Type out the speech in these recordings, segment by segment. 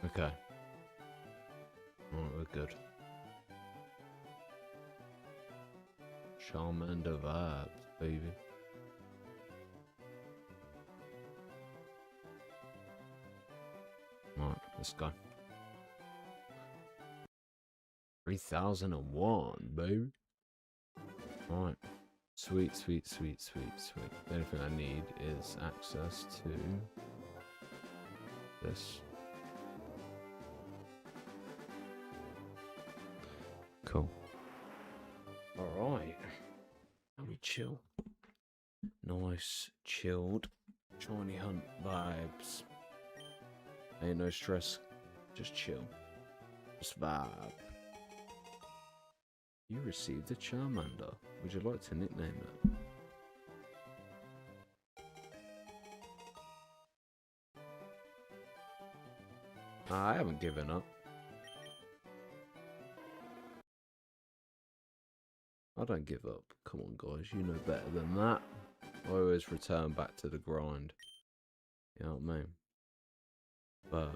Okay. Alright, we're good. Charmander vibes, baby. Alright, let's go. 3001, baby. Alright. Sweet, sweet, sweet, sweet, sweet. The only thing I need is access to this. Cool. Alright. Now we chill. Nice, chilled, shiny hunt vibes. Ain't no stress. Just chill. Just vibe. You received a Charmander. Would you like to nickname it? I haven't given up. I don't give up. Come on, guys. You know better than that. I always return back to the grind. You know what I mean? But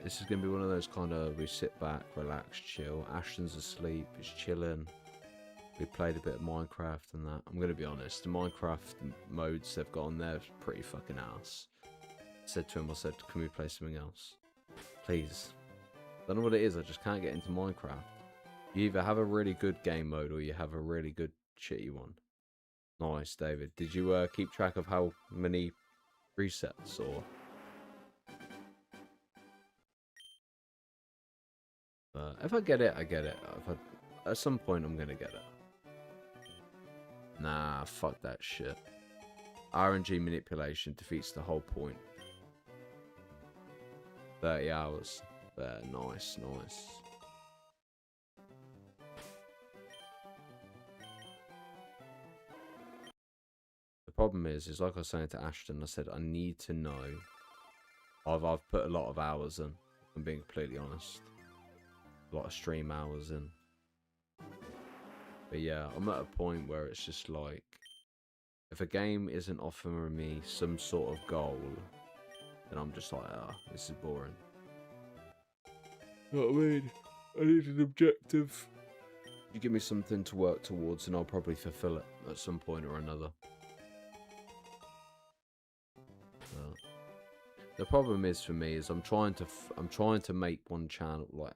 this is going to be one of those kind of, we sit back, relax, chill. Ashton's asleep, he's chilling. We played a bit of Minecraft and that. I'm going to be honest, the Minecraft modes they've got on there is pretty fucking ass. I said to him, can we play something else? Please. I don't know what it is, I just can't get into Minecraft. You either have a really good game mode or you have a really good shitty one. Nice, David. Did you keep track of how many resets or... if I get it, I get it. At some point, I'm gonna get it. Nah, fuck that shit. RNG manipulation defeats the whole point. 30 hours. There, nice, nice. The problem is like I was saying to Ashton, I said I need to know. I've put a lot of hours in. If I'm being completely honest. A lot of stream hours in. But yeah, I'm at a point where it's just like, if a game isn't offering me some sort of goal, then I'm just like, this is boring. You know what I mean? I need an objective. You give me something to work towards and I'll probably fulfill it at some point or another. The problem is for me is I'm trying to make one channel, like,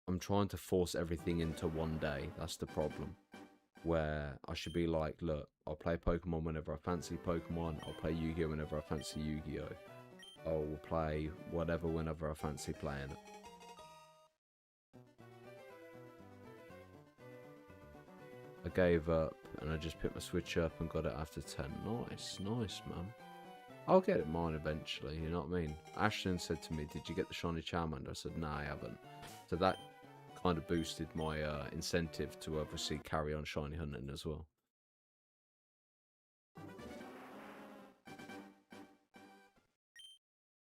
I'm trying to force everything into one day. That's the problem. Where I should be like, look, I'll play Pokemon whenever I fancy Pokemon. I'll play Yu-Gi-Oh whenever I fancy Yu-Gi-Oh. I'll play whatever whenever I fancy playing it. I gave up and I just picked my Switch up and got it after 10. Nice, nice, man. I'll get it mine eventually, you know what I mean? Ashton said to me, did you get the shiny Charmander? I said, no, I haven't. So that kind of boosted my incentive to obviously carry on shiny hunting as well.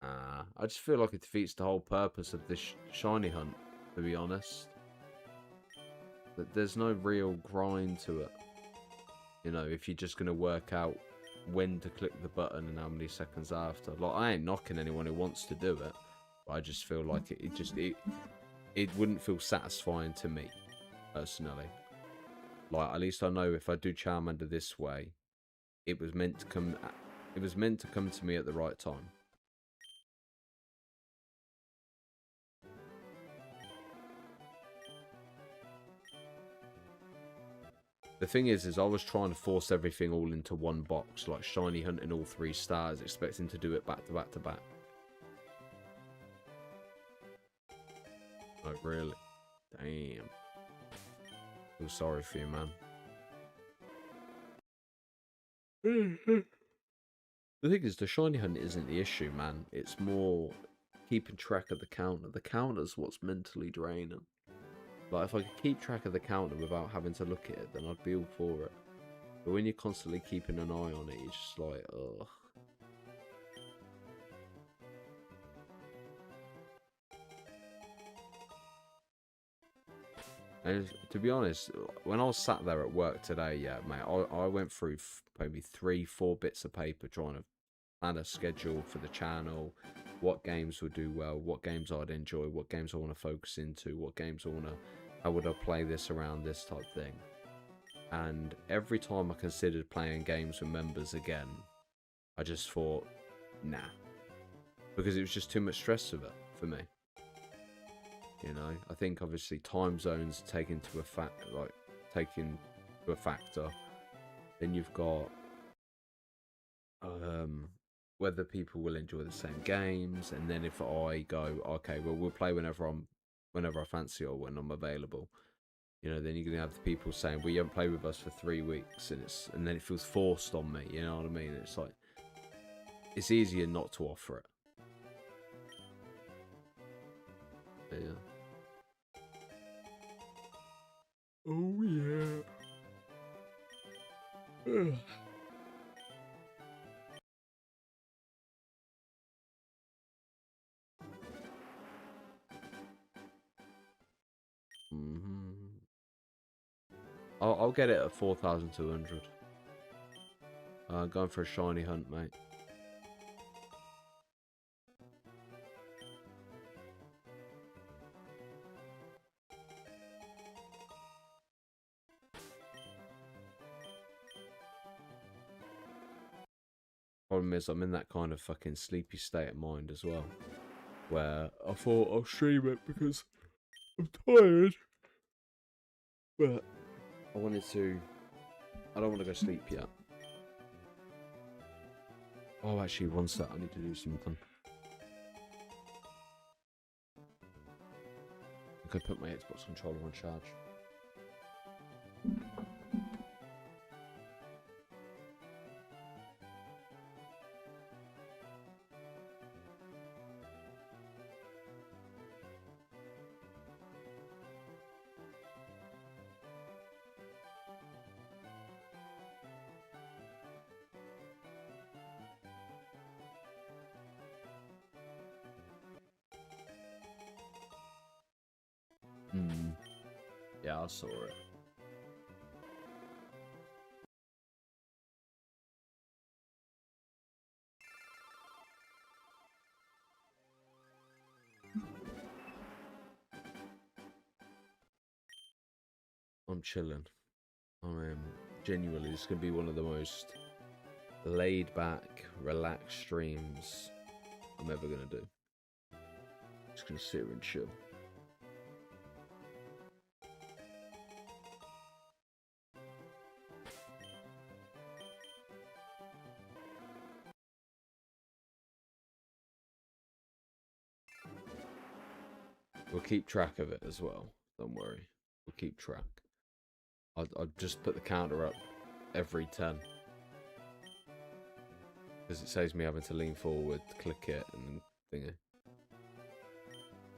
I just feel like it defeats the whole purpose of this shiny hunt, to be honest. That there's no real grind to it. You know, if you're just going to work out when to click the button and how many seconds after. Like, I ain't knocking anyone who wants to do it, but I just feel like it wouldn't feel satisfying to me, personally. Like, at least I know if I do Charmander this way, it was meant to come to me at the right time. The thing is I was trying to force everything all into one box, like shiny hunting all 3 stars, expecting to do it back to back to back. Like, really? Damn. I feel sorry for you, man. The thing is, the shiny hunt isn't the issue, man. It's more keeping track of the counter. The counter's what's mentally draining. Like, if I could keep track of the counter without having to look at it, then I'd be all for it. But when you're constantly keeping an eye on it, you're just like, ugh. And to be honest, when I was sat there at work today, yeah, mate, I went through maybe 3-4 bits of paper trying to plan a schedule for the channel, what games would do well, what games I'd enjoy, what games I want to focus into, what games how would I play this around this type thing. And every time I considered playing games with members again, I just thought, nah, because it was just too much stress of it for me. You know, I think obviously time zones take into a factor. Then you've got whether people will enjoy the same games, and then if I go, okay, well, we'll play whenever I fancy or when I'm available. You know, then you're gonna have the people saying, well, you haven't played with us for 3 weeks, and then it feels forced on me. You know what I mean? It's like, it's easier not to offer it. Yeah. Oh yeah. I'll get it at 4,200. Going for a shiny hunt, mate. Problem is, I'm in that kind of fucking sleepy state of mind as well, where I thought I'll stream it because I'm tired, but I don't want to go sleep yet. Oh, actually, one sec, I need to do something. I could put my Xbox controller on charge. Yeah, I saw it. I'm chilling. I mean, genuinely, this is going to be one of the most laid back, relaxed streams I'm ever going to do. Just going to sit here and chill. We'll keep track of it as well. Don't worry. We'll keep track. I'll just put the counter up every 10. Because it saves me having to lean forward, click it, and thingy.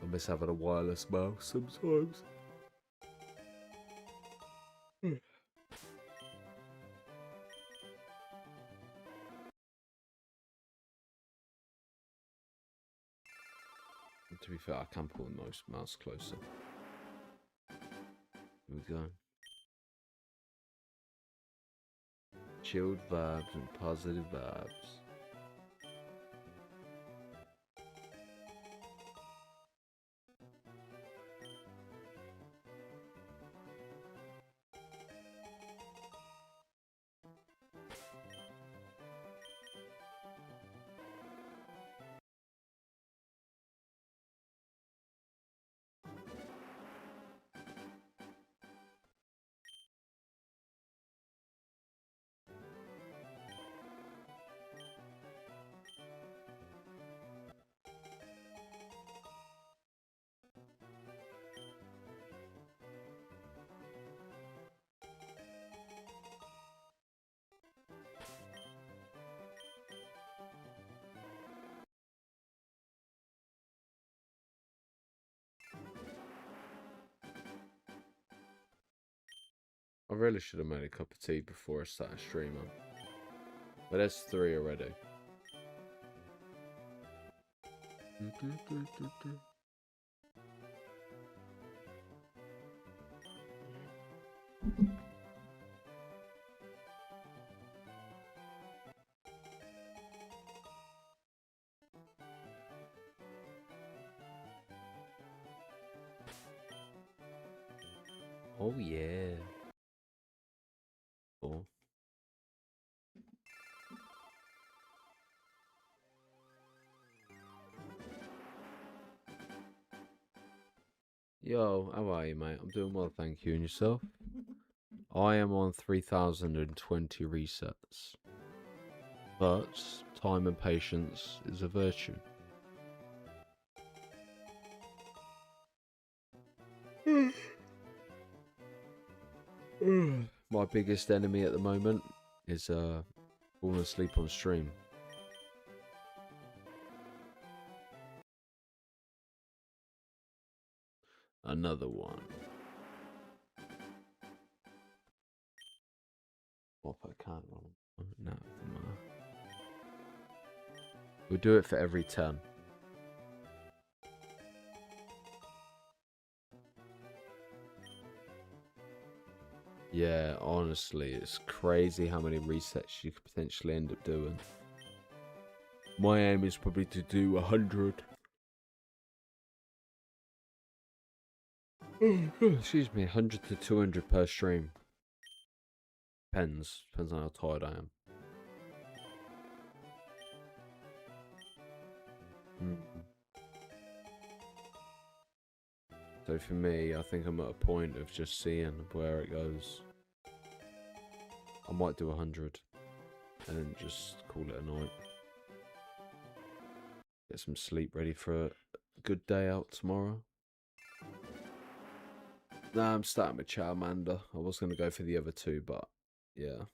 I miss having a wireless mouse sometimes. To be fair, I can pull the mouse closer. Here we go. Chilled vibes and positive vibes. I really should have made a cup of tea before I started streaming. But there's 3 already. Oh yeah. Cool. Yo, how are you, mate? I'm doing well, thank you. And yourself? I am on 3,020 resets. But time and patience is a virtue. My biggest enemy at the moment is falling asleep on stream. Another one. What if I can't run? No, we'll do it for every 10. Yeah, honestly, it's crazy how many resets you could potentially end up doing. My aim is probably to do 100. Excuse me, 100 to 200 per stream. Depends on how tired I am. So for me, I think I'm at a point of just seeing where it goes. I might do 100 and then just call it a night. Get some sleep ready for a good day out tomorrow. Nah, I'm starting with Charmander. I was going to go for the other two, but yeah.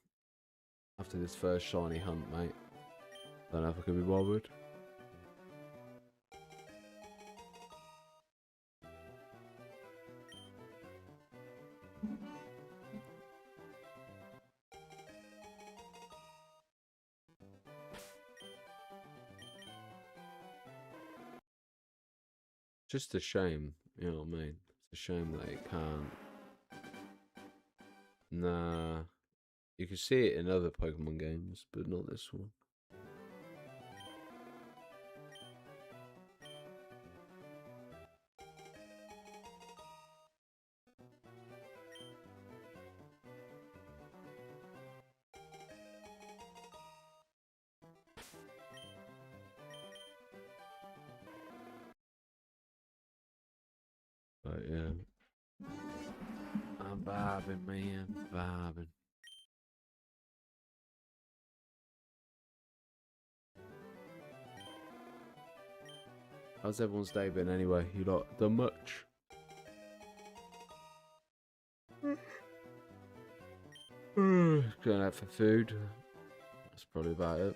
After this first shiny hunt, mate. Don't know if I can be bothered. Just a shame, you know what I mean? It's a shame that it can't. Nah. You can see it in other Pokemon games, but not this one. But yeah. I'm vibing, man. Vibing. How's everyone's day been anyway? You lot done much? Going out for food. That's probably about it.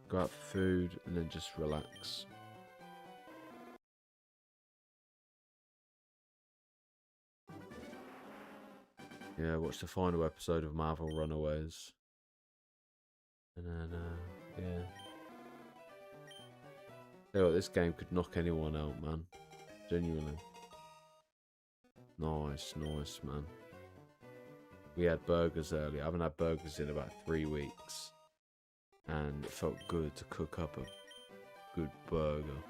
Go out for food and then just relax. Yeah, watch the final episode of Marvel Runaways. And then, yeah. Tell you what, this game could knock anyone out, man. Genuinely. Nice, nice, man. We had burgers earlier. I haven't had burgers in about 3 weeks. And it felt good to cook up a good burger.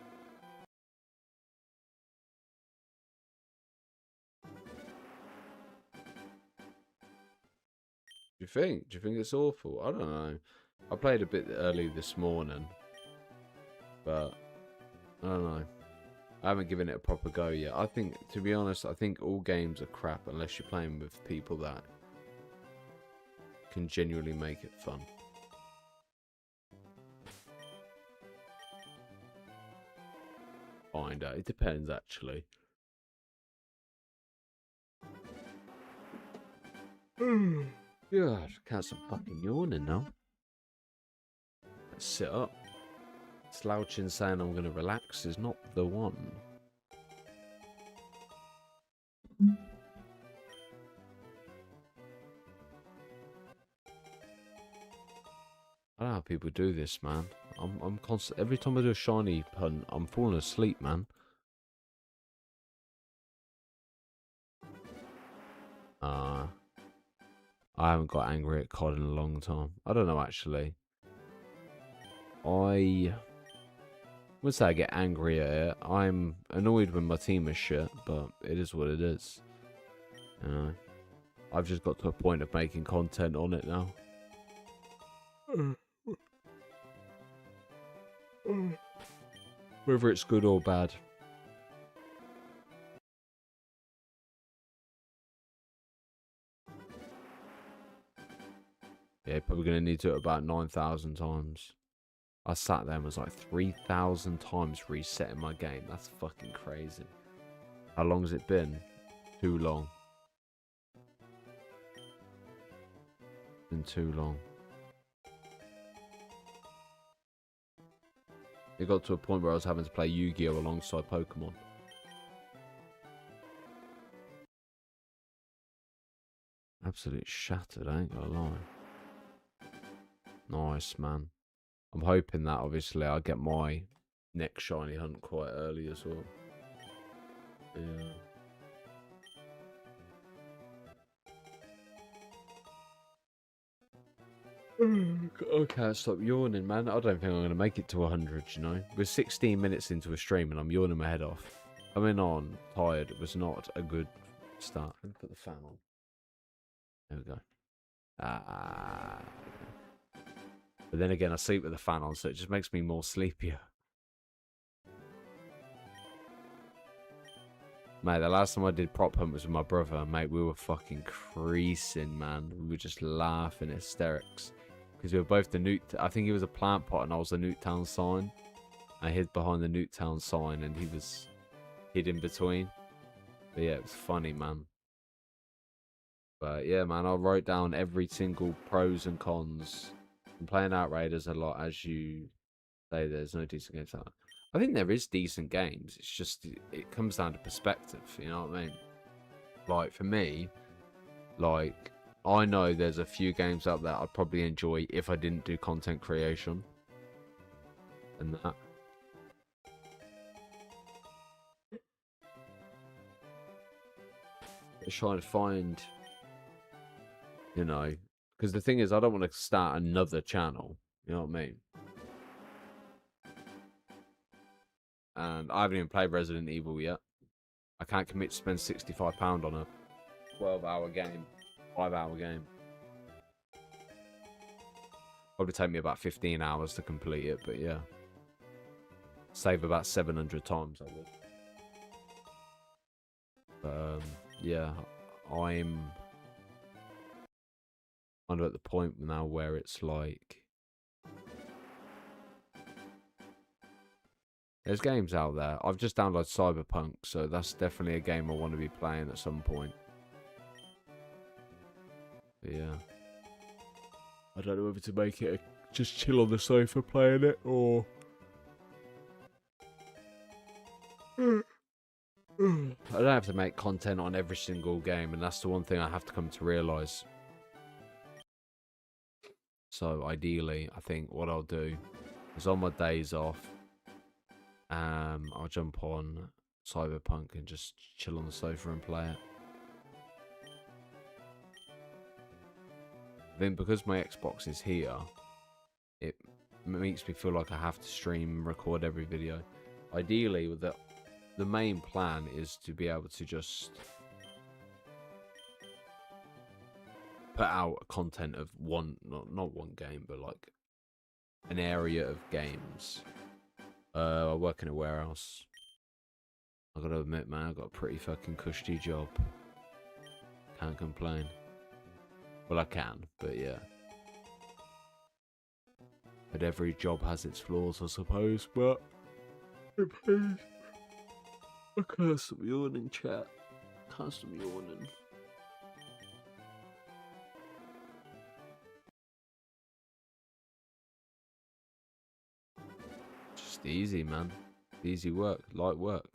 Do you think? Do you think it's awful? I don't know. I played a bit early this morning. But, I don't know. I haven't given it a proper go yet. I think, to be honest, I think all games are crap unless you're playing with people that can genuinely make it fun. Find out. It depends, actually. God, can't stop fucking yawning now. Let's sit up. Slouching saying I'm going to relax is not the one. I don't know how people do this, man. I'm constant. Every time I do a shiny hunt, I'm falling asleep, man. I haven't got angry at COD in a long time. I don't know, actually. What wouldn't say I get angry at it. I'm annoyed when my team is shit, but it is what it is. You know, I've just got to a point of making content on it now. Whether it's good or bad. Yeah, probably going to need to do it about 9,000 times. I sat there and was like 3,000 times resetting my game. That's fucking crazy. How long has it been? Too long. Been too long. It got to a point where I was having to play Yu-Gi-Oh! Alongside Pokemon. Absolute shattered, I ain't gonna lie. Nice, man. I'm hoping that, obviously, I'll get my next shiny hunt quite early as well. Yeah. Okay, stop yawning, man. I don't think I'm going to make it to 100, you know? We're 16 minutes into a stream and I'm yawning my head off. Coming on tired was not a good start. Let me put the fan on. There we go. But then again, I sleep with the fan on, so it just makes me more sleepier. Mate, the last time I did prop hunt was with my brother. Mate, we were fucking creasing, man. We were just laughing hysterics. Because we were both the Newt... I think he was a plant pot and I was the Newtown sign. I hid behind the Newtown sign and he was hid in between. But yeah, it was funny, man. But yeah, man, I'll write down every single pros and cons. I'm playing Outriders a lot, as you say. There's no decent games out. I think there is decent games. It's just, it comes down to perspective, you know what I mean? Like, for me, like, I know there's a few games out there I'd probably enjoy if I didn't do content creation. And that. Just trying to find, you know, because the thing is, I don't want to start another channel, you know what I mean? And I haven't even played Resident Evil yet. I can't commit to spend £65 on a 12-hour game, 5-hour game. Probably take me about 15 hours to complete it, but yeah. Save about 700 times, I would. But, yeah, I'm kind of at the point now where it's like... There's games out there. I've just downloaded Cyberpunk, so that's definitely a game I want to be playing at some point. But yeah. I don't know whether to make it just chill on the sofa playing it, or... I don't have to make content on every single game, and that's the one thing I have to come to realise. So, ideally, I think what I'll do is on my days off, I'll jump on Cyberpunk and just chill on the sofa and play it. Then because my Xbox is here, it makes me feel like I have to stream and record every video. Ideally, with the main plan is to be able to just put out content of not one game, but like an area of games. I work in a warehouse. I gotta admit, man, I got a pretty fucking cushy job. Can't complain. Well, I can, but yeah. But every job has its flaws, I suppose, but... it pays. I can't stop yawning, chat. Can't stop yawning. Just easy, man. Easy work, light work.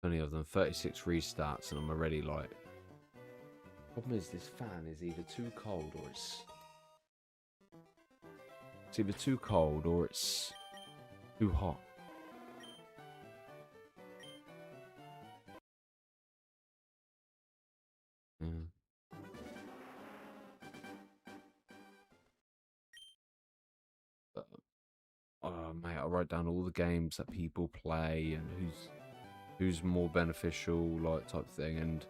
Only of them 36 restarts and I'm already like... Problem is, this fan is either too cold or it's either too cold or it's too hot. mate, I wrote down all the games that people play and who's more beneficial, like, type thing. And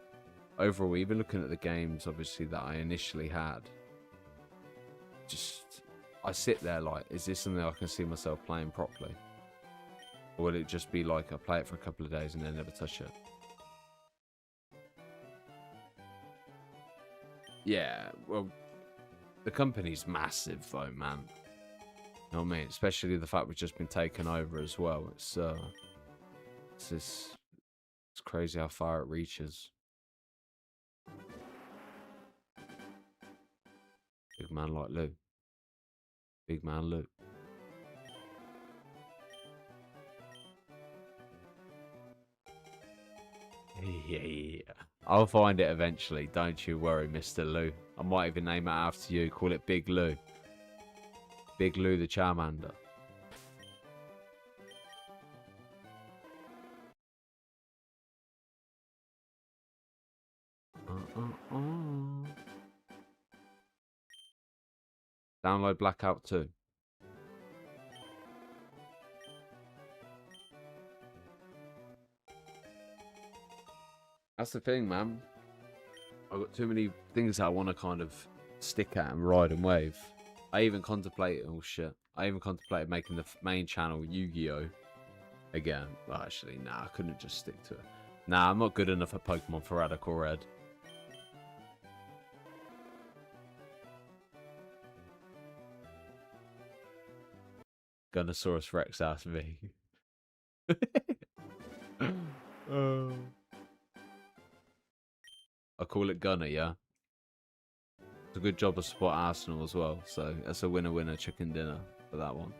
overall, even looking at the games, obviously, that I initially had, just, I sit there like, is this something I can see myself playing properly? Or will it just be like, I play it for a couple of days and then never touch it? Yeah, well, the company's massive though, man. You know what I mean? Especially the fact we've just been taken over as well. It's crazy how far it reaches. Big man like Lou. Big man Lou. Yeah. I'll find it eventually. Don't you worry, Mr. Lou. I might even name it after you. Call it Big Lou. Big Lou the Charmander. Download Blackout 2. That's the thing, man. I've got too many things that I want to kind of stick at and ride and wave. I even contemplated, oh shit, I even contemplated making the main channel Yu-Gi-Oh! Again. Well, actually, nah, I couldn't just stick to it. Nah, I'm not good enough at Pokemon for Radical Red. Gunnosaurus Rex asked me. I call it Gunner, yeah? It's a good job to support Arsenal as well, so that's a winner-winner chicken dinner for that one.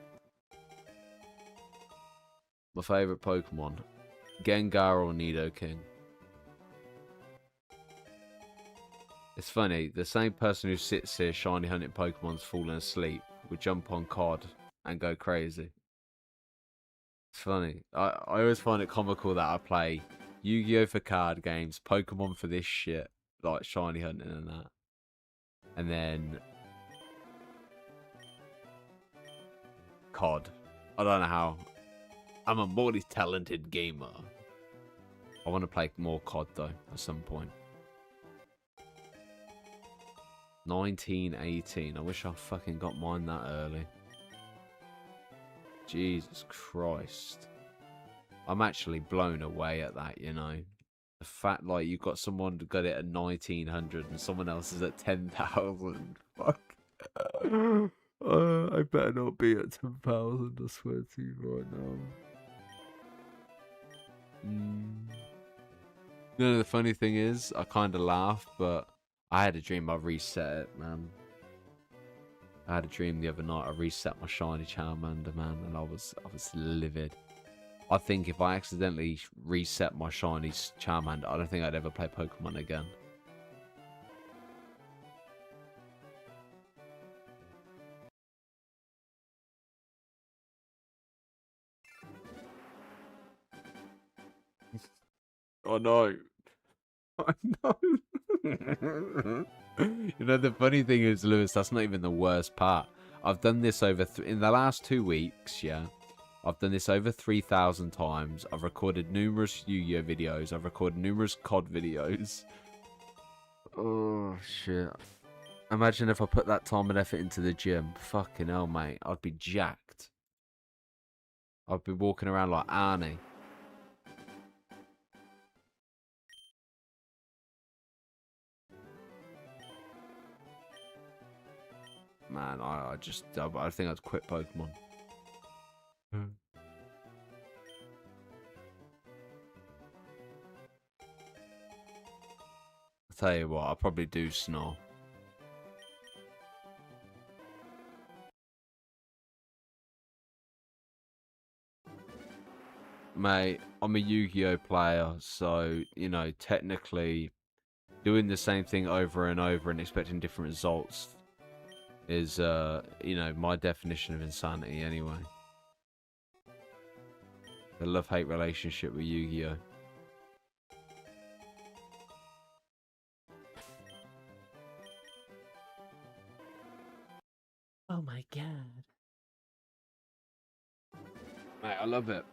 My favourite Pokemon, Gengar or Nidoking. It's funny, the same person who sits here shiny hunting Pokemon's falling asleep would jump on COD and go crazy. It's funny. I always find it comical that I play Yu-Gi-Oh! For card games, Pokemon for this shit, like shiny hunting and that. And then COD. I don't know how. I'm a multi-talented gamer. I want to play more COD though at some point. 1918. I wish I fucking got mine that early. Jesus Christ. I'm actually blown away at that, you know. The fact, like, you've got someone who got it at 1900 and someone else is at 10,000. Fuck. I better not be at 10,000, I swear to you right now. You know, the funny thing is, I kind of laugh, but I had a dream I reset it, man. I had a dream the other night I reset my shiny Charmander, man, and I was livid. I think if I accidentally reset my shiny Charmander, I don't think I'd ever play Pokemon again. Oh no. I know. You know, the funny thing is, Lewis, that's not even the worst part. I've done this over in the last 2 weeks, yeah. I've done this over 3,000 times. I've recorded numerous Yu-Gi-Oh! Videos. I've recorded numerous COD videos. Oh, shit. Imagine if I put that time and effort into the gym. Fucking hell, mate. I'd be jacked. I'd be walking around like Arnie. Man, I think I'd quit Pokemon. I tell you what, I'll probably do Snore. Mate, I'm a Yu-Gi-Oh! Player, so, you know, technically, doing the same thing over and over and expecting different results is, you know, my definition of insanity anyway. The love-hate relationship with Yu-Gi-Oh! Oh my god. love it.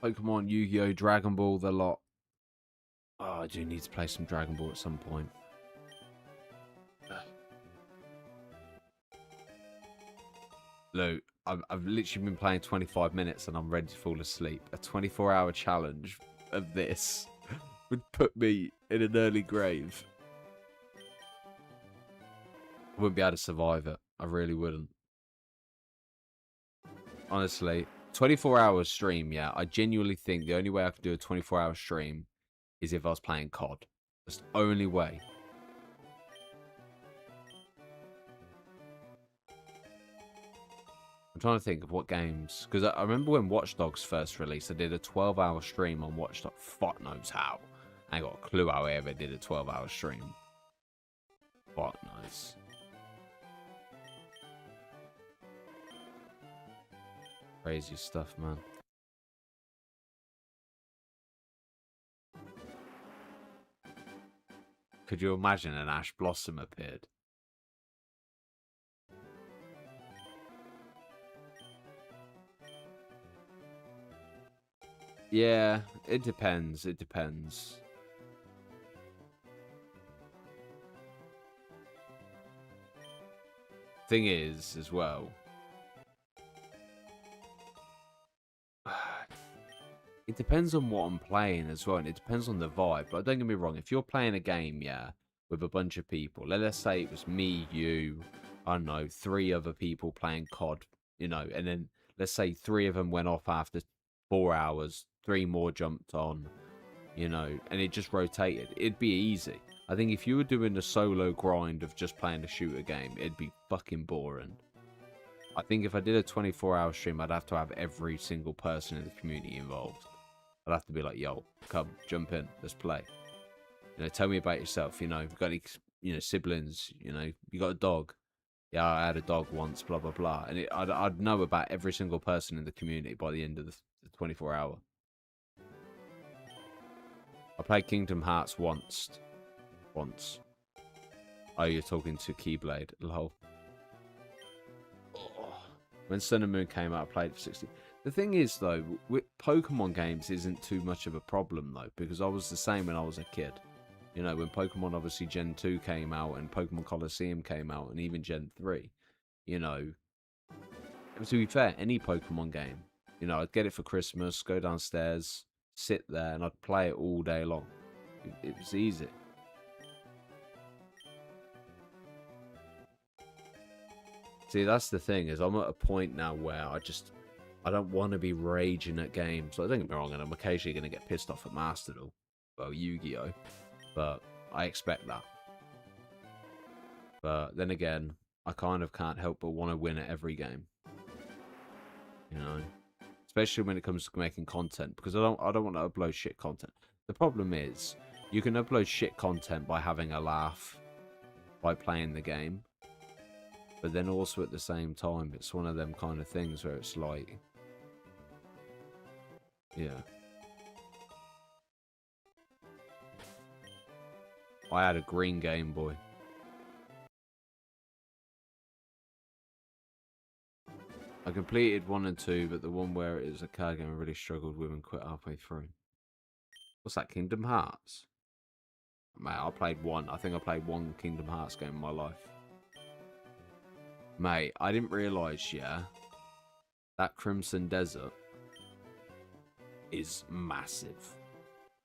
Pokemon, Yu-Gi-Oh, Dragon Ball, the lot. Oh, I do need to play some Dragon Ball at some point. Look, I've literally been playing 25 minutes and I'm ready to fall asleep. A 24-hour challenge of this would put me in an early grave. I wouldn't be able to survive it. I really wouldn't. Honestly, 24-hour stream, yeah. I genuinely think the only way I could do a 24-hour stream is if I was playing COD. That's the only way. I'm trying to think of what games, because I remember when Watch Dogs first released, I did a 12-hour stream on Watch Dogs. Fuck knows how. I ain't got a clue how I ever did a 12-hour stream. Fuck knows. Crazy stuff, man. Could you imagine an Ash Blossom appeared? Yeah, it depends. It depends. Thing is, as well, it depends on what I'm playing as well, and it depends on the vibe. But don't get me wrong, if you're playing a game, yeah, with a bunch of people, let's say it was me, you, I don't know, 3 other people playing COD, you know, and then let's say 3 of them went off after 4 hours, 3 more jumped on, you know, and it just rotated. It'd be easy. I think if you were doing a solo grind of just playing a shooter game, it'd be fucking boring. I think if I did a 24-hour stream, I'd have to have every single person in the community involved. I'd have to be like, yo, come, jump in, let's play. You know, tell me about yourself. You know, you've got any, you know, siblings. You know, you got a dog. Yeah, I had a dog once. Blah blah blah. And I'd know about every single person in the community by the end of the 24-hour. I played Kingdom Hearts once. Oh, you're talking to Keyblade. Lol. When Sun and Moon came out, I played for 60. The thing is, though, with Pokemon games isn't too much of a problem, though, because I was the same when I was a kid. You know, when Pokemon, obviously, Gen 2 came out, and Pokemon Coliseum came out, and even Gen 3, you know. To be fair, any Pokemon game, you know, I'd get it for Christmas, go downstairs, sit there, and I'd play it all day long. It was easy. See, that's the thing, is I'm at a point now where I don't want to be raging at games. So don't get me wrong, and I'm occasionally going to get pissed off at Master Duel. Well, Yu-Gi-Oh! But I expect that. But then again, I kind of can't help but want to win at every game. You know? Especially when it comes to making content. Because I don't want to upload shit content. The problem is, you can upload shit content by having a laugh, by playing the game. But then also at the same time, it's one of them kind of things where it's like, yeah. I had a green Game Boy. I completed 1 and 2, but the one where it is a card game I really struggled with and quit halfway through. What's that, Kingdom Hearts? Mate, I played 1. I think I played 1 Kingdom Hearts game in my life. Mate, I didn't realise, yeah, that Crimson Desert is massive.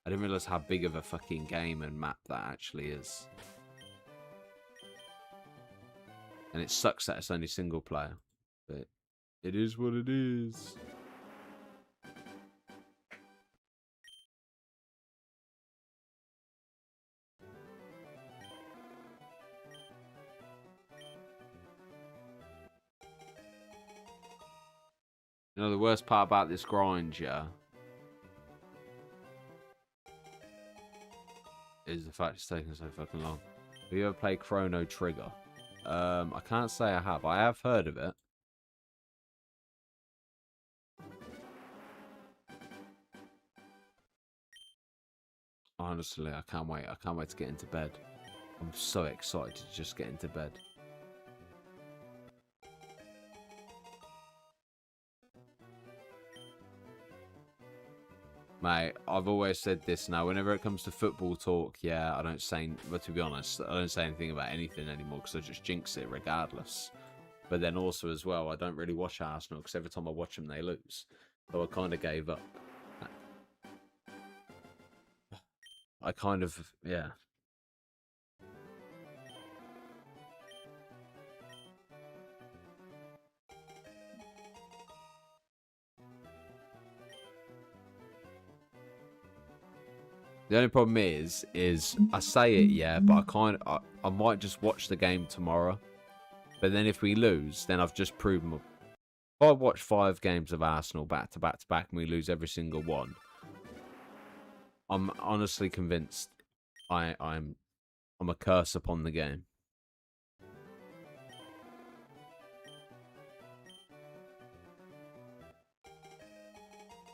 I didn't realise how big of a fucking game and map that actually is. And it sucks that it's only single player. But it is what it is. You know, the worst part about this grind, yeah, is the fact it's taking so fucking long. Have you ever played Chrono Trigger? I can't say I have. I have heard of it. Honestly, I can't wait. I can't wait to get into bed. I'm so excited to just get into bed. Mate, I've always said this now. Whenever it comes to football talk, yeah, I don't say... But to be honest, I don't say anything about anything anymore because I just jinx it regardless. But then also as well, I don't really watch Arsenal because every time I watch them, they lose. So I kind of gave up. I kind of... Yeah. The only problem is I say it, yeah, but I might just watch the game tomorrow. But then if we lose, then I've just proven... If I watch 5 games of Arsenal back to back to back and we lose every single one, I'm honestly convinced I'm a curse upon the game.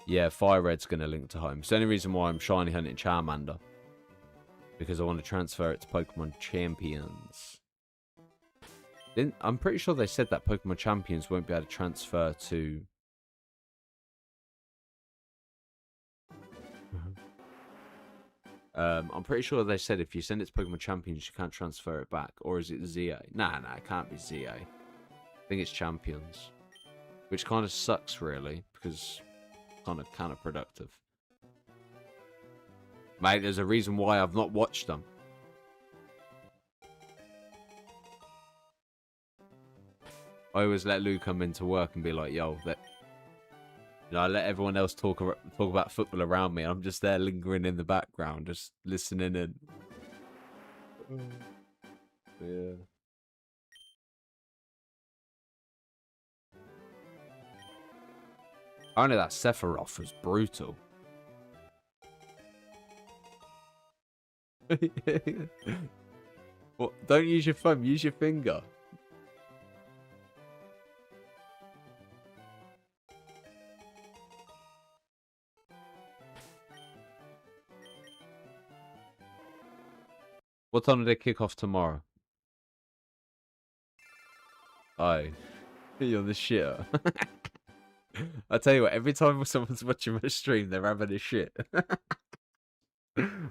Yeah, Fire Red's going to link to home. It's the only reason why I'm shiny hunting Charmander. Because I want to transfer it to Pokemon Champions. I'm pretty sure they said that Pokemon Champions won't be able to transfer to... I'm pretty sure they said if you send it to Pokemon Champions, you can't transfer it back. Or is it ZA? Nah, it can't be ZA. I think it's Champions. Which kind of sucks, really, because... kind of counterproductive. Mate, there's a reason why I've not watched them. I always let Lou come into work and be like, yo, I let everyone else talk about football around me. I'm just there lingering in the background, just listening in. Yeah. Only that Sephiroth was brutal. What? Don't use your thumb, use your finger. What time do they kick off tomorrow? Oh, you're the shitter. I tell you what, every time someone's watching my stream, they're having a shit.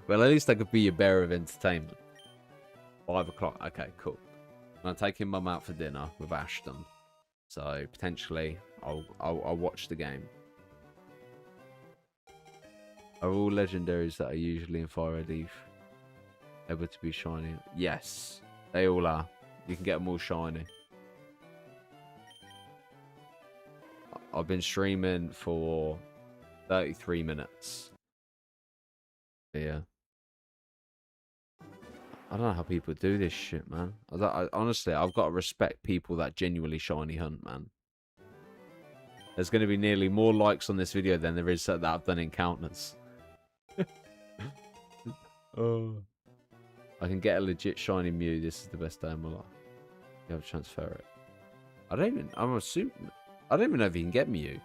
Well, at least I could be your bearer of entertainment. 5 o'clock. Okay, cool. I'm taking Mum out for dinner with Ashton, so potentially I'll watch the game. Are all legendaries that are usually in Fire Red Leaf able to be shiny? Yes, they all are. You can get them all shiny. I've been streaming for 33 minutes. Yeah. I don't know how people do this shit, man. Honestly, I've got to respect people that genuinely shiny hunt, man. There's going to be nearly more likes on this video than there is that I've done encounters. Oh. I can get a legit shiny Mew. This is the best day of my life. You have to transfer it. I don't even know if you can get Mew.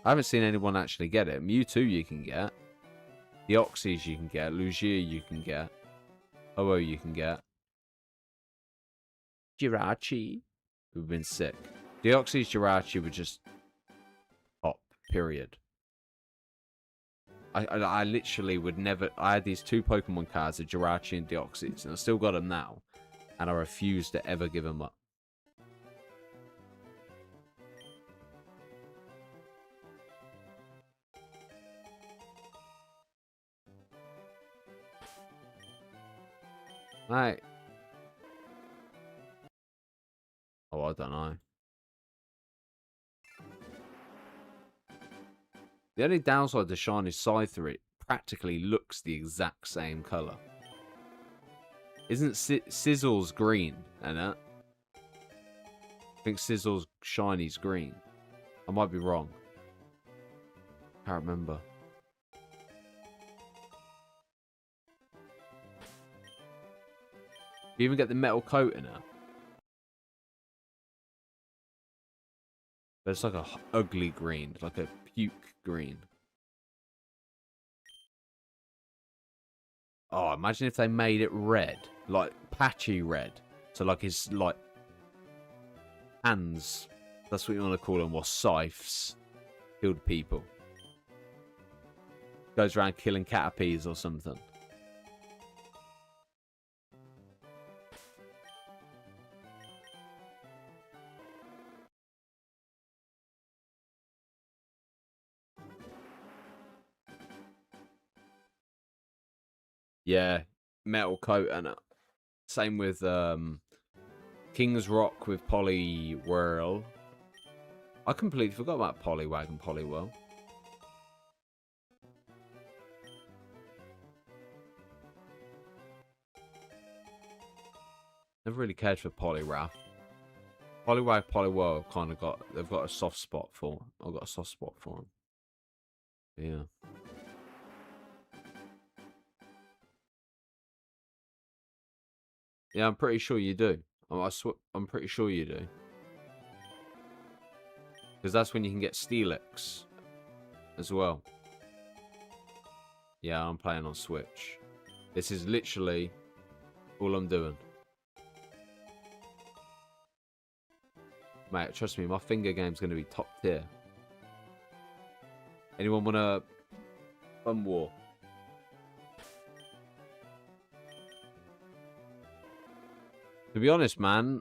I haven't seen anyone actually get it. Mewtwo you can get. The Oxys you can get. Lugia you can get. Ho-Oh you can get. Jirachi. We've been sick. Deoxys, Jirachi were just top. Period. I literally would never... I had these 2 Pokemon cards, the Jirachi and Deoxys, and I still got them now. And I refuse to ever give them up. Right. Oh, I don't know. The only downside to shiny Scyther, it practically looks the exact same colour. Isn't Sizzle's green, Annette? I think Sizzle's shiny's green. I might be wrong. Can't remember. You even get the metal coat in it. But it's like a ugly green, like a puke green. Oh, imagine if they made it red, like patchy red. So like his like hands, that's what you want to call them, or scythes, killed people. Goes around killing caterpies or something. Yeah, metal coat and same with King's Rock with Poliwhirl. I completely forgot about Poliwag and Poliwhirl. Never really cared for Poliwrath. Poliwag, Poliwhirl kind of they've got a soft spot for. I've got a soft spot for them. Yeah. Yeah, I'm pretty sure you do. I'm pretty sure you do. Because that's when you can get Steelix as well. Yeah, I'm playing on Switch. This is literally all I'm doing. Mate, trust me, my finger game's going to be top tier. Anyone want a fun war? To be honest, man,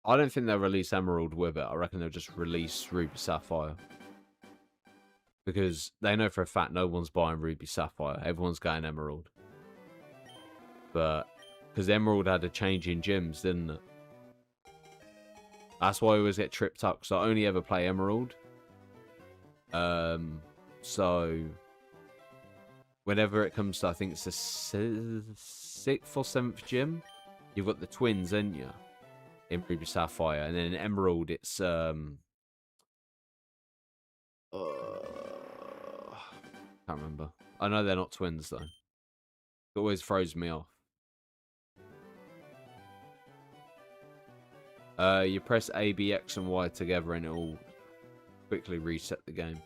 I don't think they'll release Emerald with it. I reckon they'll just release Ruby Sapphire. Because they know for a fact no one's buying Ruby Sapphire. Everyone's going Emerald. But, because Emerald had a change in gyms, didn't it? That's why I always get tripped up. Because I only ever play Emerald. So, whenever it comes to, I think it's the 6th or 7th gym, you've got the twins, ain't you? In Ruby Sapphire. And then in Emerald, it's, can't remember. I know they're not twins, though. It always throws me off. You press A, B, X, and Y together, and it'll quickly reset the game.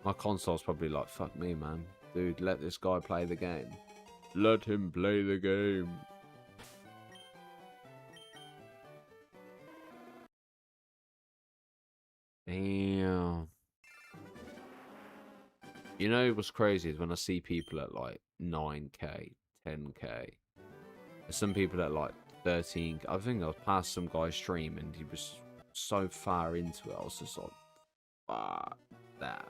My console's probably like, fuck me, man. Dude, let this guy play the game. Let him play the game. Damn. You know what's crazy is when I see people at like 9k, 10k. There's some people at like 13. I think I was past some guy's stream and he was so far into it. I was just like, fuck that.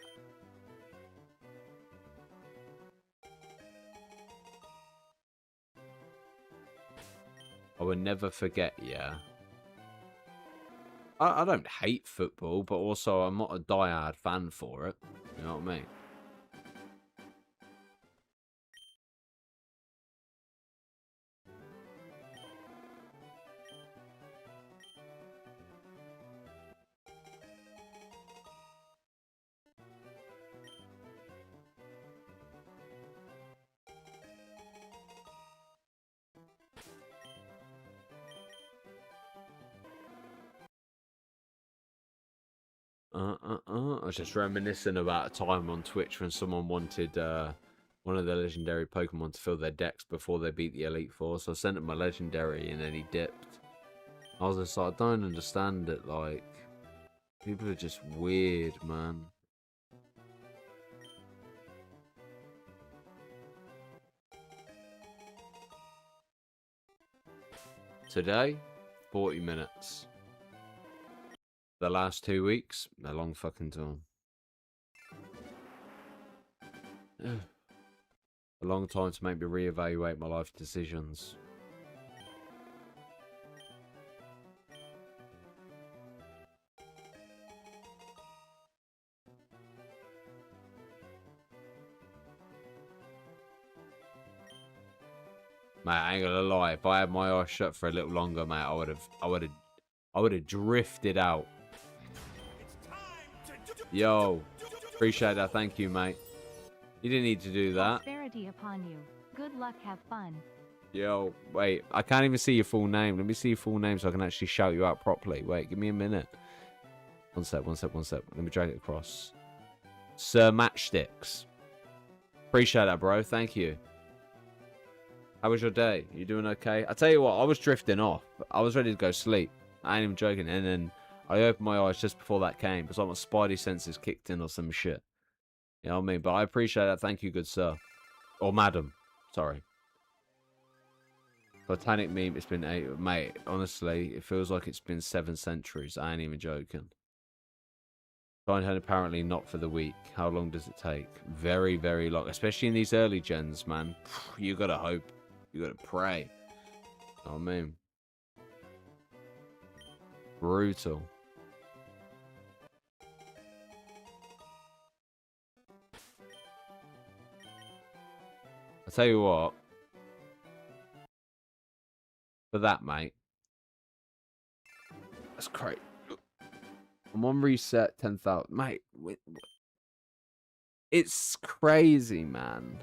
I will never forget, yeah. I don't hate football, but also I'm not a diehard fan for it. You know what I mean? I was just reminiscing about a time on Twitch when someone wanted one of the legendary Pokemon to fill their decks before they beat the Elite Four. So I sent him my legendary and then he dipped. I was just like, I don't understand it. Like, people are just weird, man. Today, 40 minutes. The last 2 weeks, a long fucking time. A long time to make me reevaluate my life decisions. Mate, I ain't gonna lie. If I had my eyes shut for a little longer, mate, I would have drifted out. Yo, appreciate that. Thank you, mate. You didn't need to do that. Prosperity upon you. Good luck. Have fun. Yo, wait. I can't even see your full name. Let me see your full name so I can actually shout you out properly. Wait, give me a minute. One sec. Let me drag it across. Sir Matchsticks. Appreciate that, bro. Thank you. How was your day? You doing okay? I tell you what, I was drifting off. I was ready to go sleep. I ain't even joking. And then I opened my eyes just before that came. It's like my spidey senses kicked in or some shit. You know what I mean? But I appreciate that. Thank you, good sir. Or madam. Sorry. Titanic meme, it's been 8... Mate, honestly, it feels like it's been 7 centuries. I ain't even joking. Fatherhood apparently not for the week. How long does it take? Very, very long. Especially in these early gens, man. You gotta hope. You gotta pray. You know what I mean? Brutal. I tell you what. For that, mate. That's great. I'm on reset 10,000. Mate, it's crazy, man.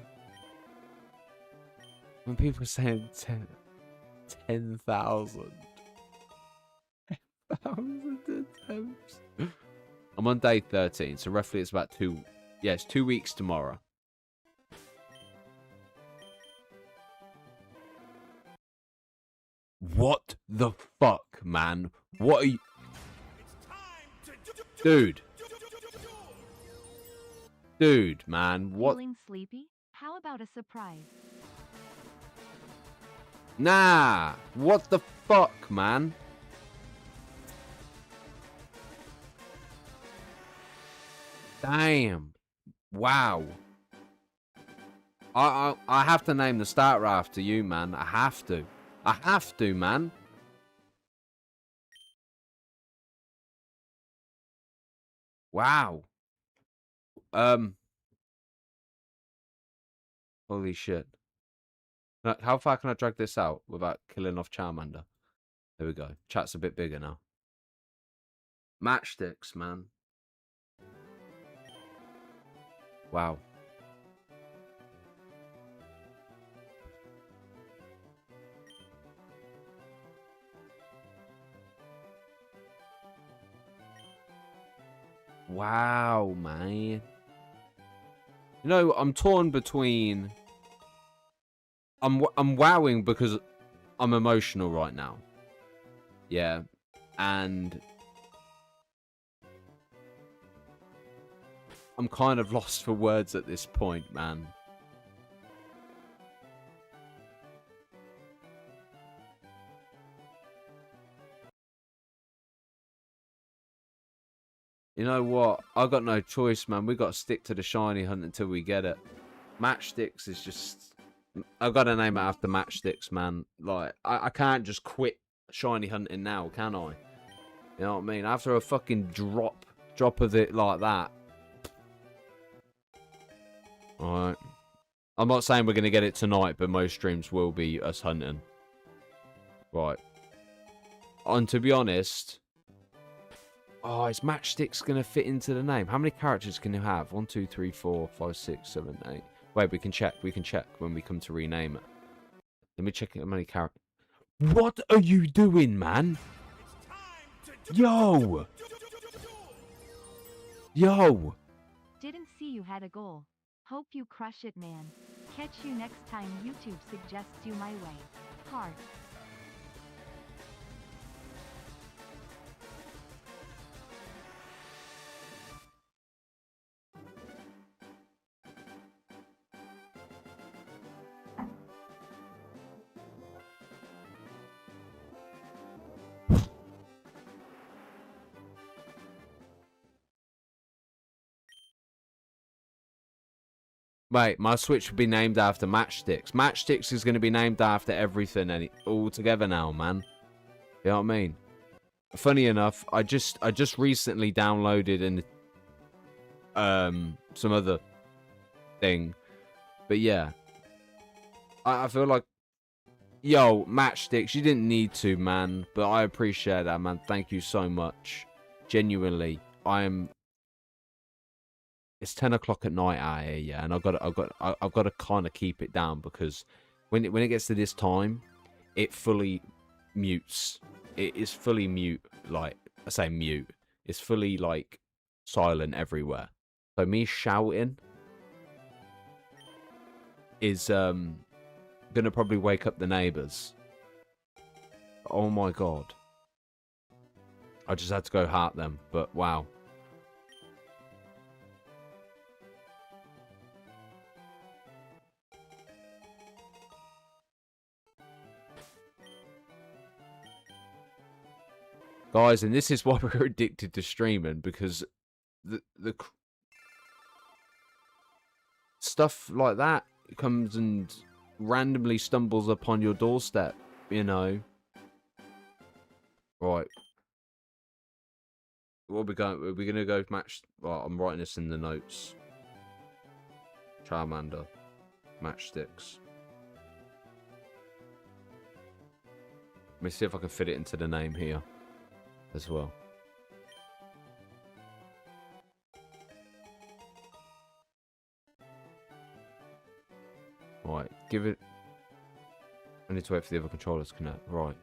When people are saying 10,000. 10,000 attempts. I'm on day 13, so roughly it's about 2... Yeah, it's 2 weeks tomorrow. What the fuck, man? What are you... Dude. Dude, man, what? Feeling sleepy? How about a surprise? Nah, what the fuck, man? Damn. Wow. I have to name the starter after you, man. I have to. I have to, man. Wow. Holy shit. How far can I drag this out without killing off Charmander? There we go. Chat's a bit bigger now. Matchsticks, man. Wow. Wow, man. You know, I'm torn between... I'm wowing because I'm emotional right now. Yeah. And... I'm kind of lost for words at this point, man. You know what? I got no choice, man. We got to stick to the shiny hunt until we get it. Matchsticks is just... I've got to name it after Matchsticks, man. Like, I can't just quit shiny hunting now, can I? You know what I mean? After a fucking drop of it like that. Alright. I'm not saying we're going to get it tonight, but most streams will be us hunting. Right. And to be honest... Oh, is Matchsticks going to fit into the name? How many characters can you have? 1, 2, 3, 4, 5, 6, 7, 8. Wait, we can check. We can check when we come to rename it. Let me check how many characters. What are you doing, man? Yo! Yo! Didn't see you had a goal. Hope you crush it, man. Catch you next time YouTube suggests you my way. Heart. Mate, my Switch would be named after Matchsticks. Matchsticks is going to be named after everything all together now, man. You know what I mean? Funny enough, I just recently downloaded some other thing. But yeah. I feel like, yo, Matchsticks, you didn't need to, man. But I appreciate that, man. Thank you so much. Genuinely. It's 10 o'clock at night out here, yeah, and I've got to kind of keep it down because when it gets to this time, it fully mutes. It is fully mute, like I say mute. It's fully like silent everywhere. So me shouting is gonna probably wake up the neighbors. Oh my god. I just had to go heart them, but wow. Guys, and this is why we're addicted to streaming, because the stuff like that comes and randomly stumbles upon your doorstep, you know. Right. What are we going? Are we going to go match? Well, I'm writing this in the notes. Charmander. Matchsticks. Let me see if I can fit it into the name here as well. Right, give it... I need to wait for the other controllers to connect. Right.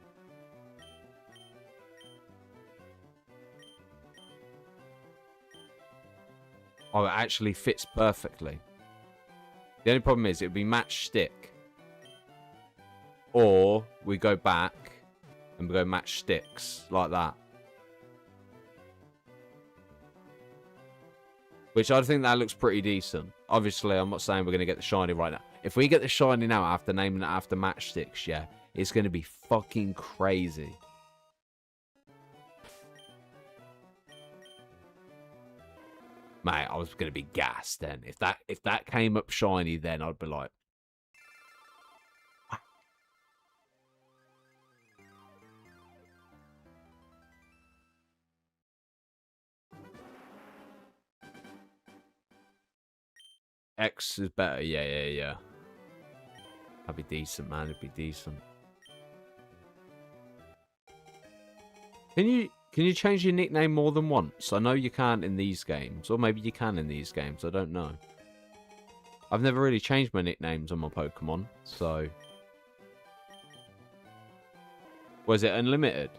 Oh, it actually fits perfectly. The only problem is it would be matchstick. Or we go back and we go matchsticks like that. Which I think that looks pretty decent. Obviously, I'm not saying we're going to get the shiny right now. If we get the shiny now after naming it after matchsticks, yeah, it's going to be fucking crazy. Mate, I was going to be gassed then. If that came up shiny, then I'd be like... X is better. Yeah. That'd be decent, man. It'd be decent. Can you change your nickname more than once? I know you can't in these games. Or maybe you can in these games. I don't know. I've never really changed my nicknames on my Pokemon, so... Was it unlimited?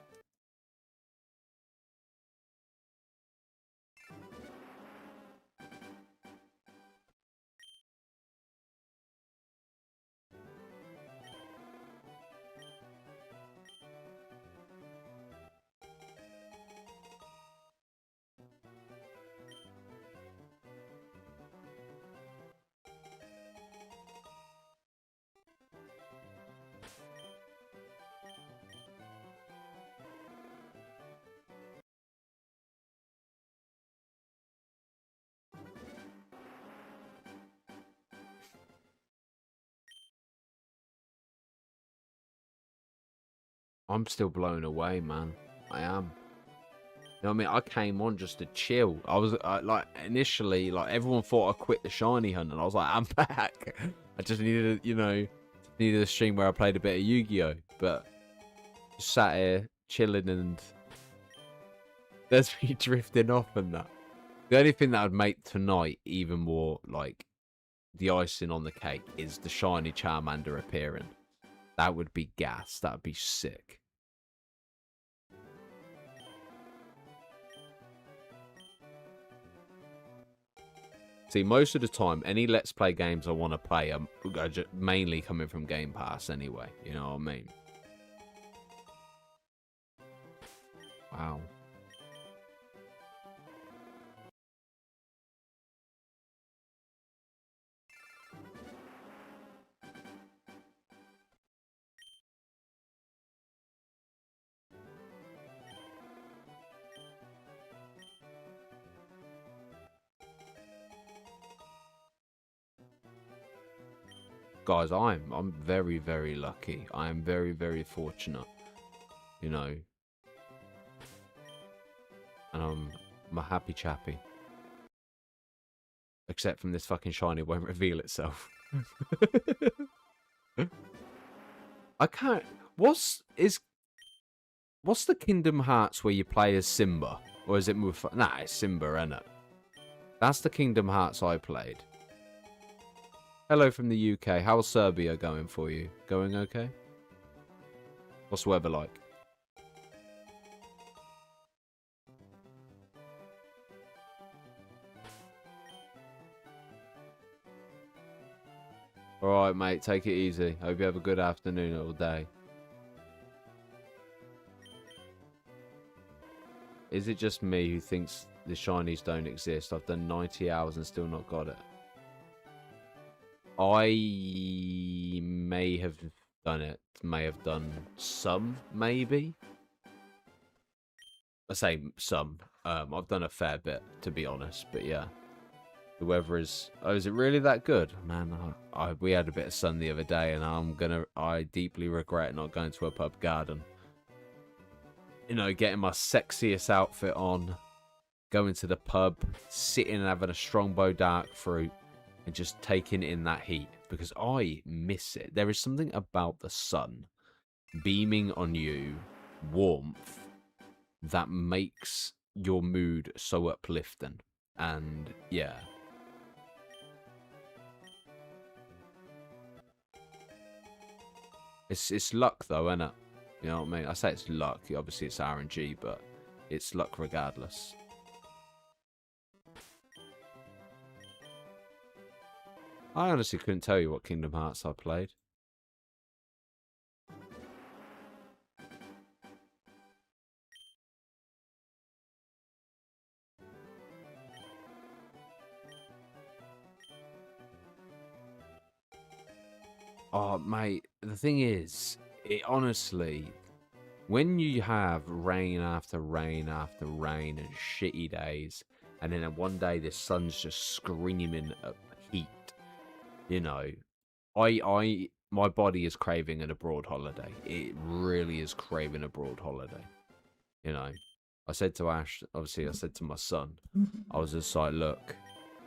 I'm still blown away, man. I am. You know what I mean? I came on just to chill. I was like, initially, like, everyone thought I quit the shiny hunt, and I was like, I'm back. I just needed, needed a stream where I played a bit of Yu-Gi-Oh! But just sat here chilling, and there's me drifting off and that. The only thing that would make tonight even more like the icing on the cake is the shiny Charmander appearing. That would be gas. That would be sick. See, most of the time, any Let's Play games I want to play are mainly coming from Game Pass anyway. You know what I mean? Wow. Guys, I'm very, very lucky. I am very, very fortunate. You know. And I'm a happy chappy. Except from this fucking shiny won't reveal itself. I can't... What's the Kingdom Hearts where you play as Simba? Or is it Mufasa? Nah, it's Simba, innit? That's the Kingdom Hearts I played. Hello from the UK. How's Serbia going for you? Going okay? What's the weather like? Alright, mate. Take it easy. Hope you have a good afternoon or day. Is it just me who thinks the shinies don't exist? I've done 90 hours and still not got it. I may have done it. May have done some, maybe. I say some. I've done a fair bit, to be honest. But yeah. The weather is... Oh, is it really that good? Man, we had a bit of sun the other day, and I deeply regret not going to a pub garden. You know, getting my sexiest outfit on, going to the pub, sitting and having a strongbow dark fruit, and just taking in that heat. Because I miss it. There is something about the sun beaming on you, warmth, that makes your mood so uplifting. And, yeah... It's luck though, isn't it? You know what I mean? I say it's luck. Obviously it's RNG, but it's luck regardless. I honestly couldn't tell you what Kingdom Hearts I played. Oh, mate, the thing is, it honestly, when you have rain after rain after rain and shitty days, and then one day the sun's just screaming at heat, you know, my body is craving an abroad holiday. It really is craving a abroad holiday. You know, I said to Ash, obviously, I said to my son, I was just like, look,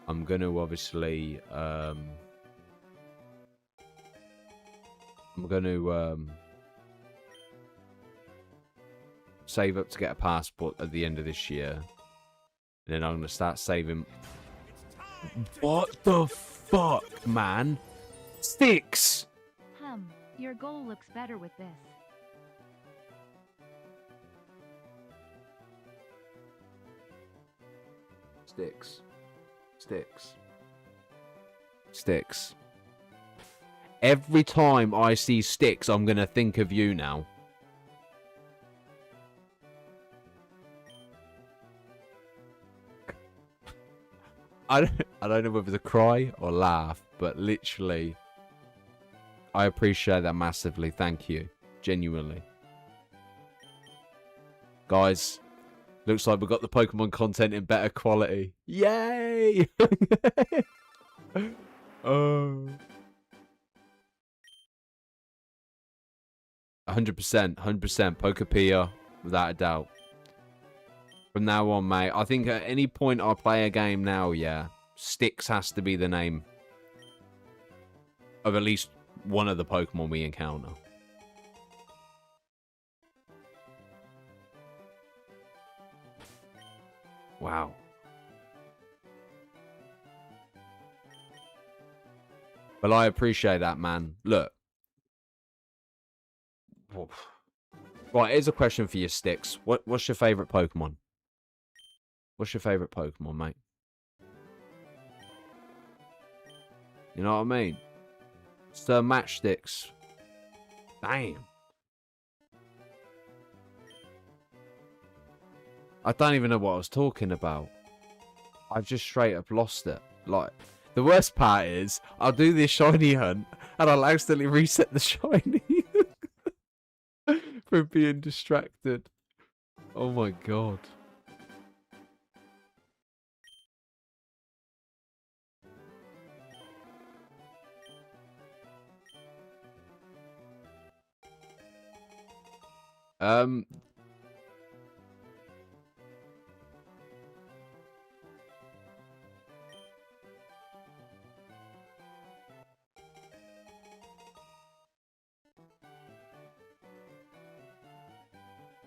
I'm going to obviously, I'm going to save up to get a passport at the end of this year. And then I'm going to start saving. What the fuck, man? Sticks! Your goal looks better with this. Sticks. Sticks. Sticks. Every time I see Sticks, I'm going to think of you now. I don't know whether to cry or laugh, but literally, I appreciate that massively. Thank you. Genuinely. Guys, looks like we've got the Pokemon content in better quality. Yay! Oh. 100%, 100%. Pokepia, without a doubt. From now on, mate, I think at any point I play a game now, yeah, Sticks has to be the name of at least one of the Pokemon we encounter. Wow. Well, I appreciate that, man. Look. Right, here's a question for you, Sticks. What's your favourite Pokemon? What's your favourite Pokemon, mate? You know what I mean? It's the Matchsticks. Damn. I don't even know what I was talking about. I've just straight up lost it. Like, the worst part is, I'll do this shiny hunt, and I'll accidentally reset the shiny. From being distracted. Oh my god.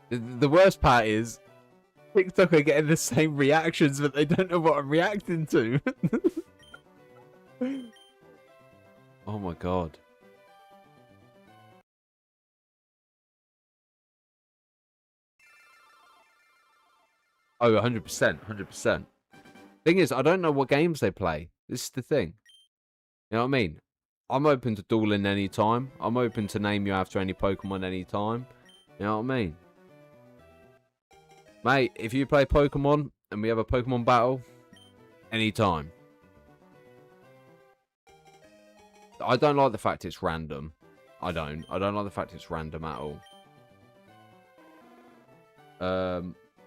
The worst part is TikTok are getting the same reactions, but they don't know what I'm reacting to. Oh my god. Oh, 100%, 100%. Thing is, I don't know what games they play. This is the thing. You know what I mean? I'm open to dueling anytime. I'm open to name you after any Pokemon anytime. You know what I mean? Mate, if you play Pokemon and we have a Pokemon battle, anytime. I don't like the fact it's random. I don't like the fact it's random at all.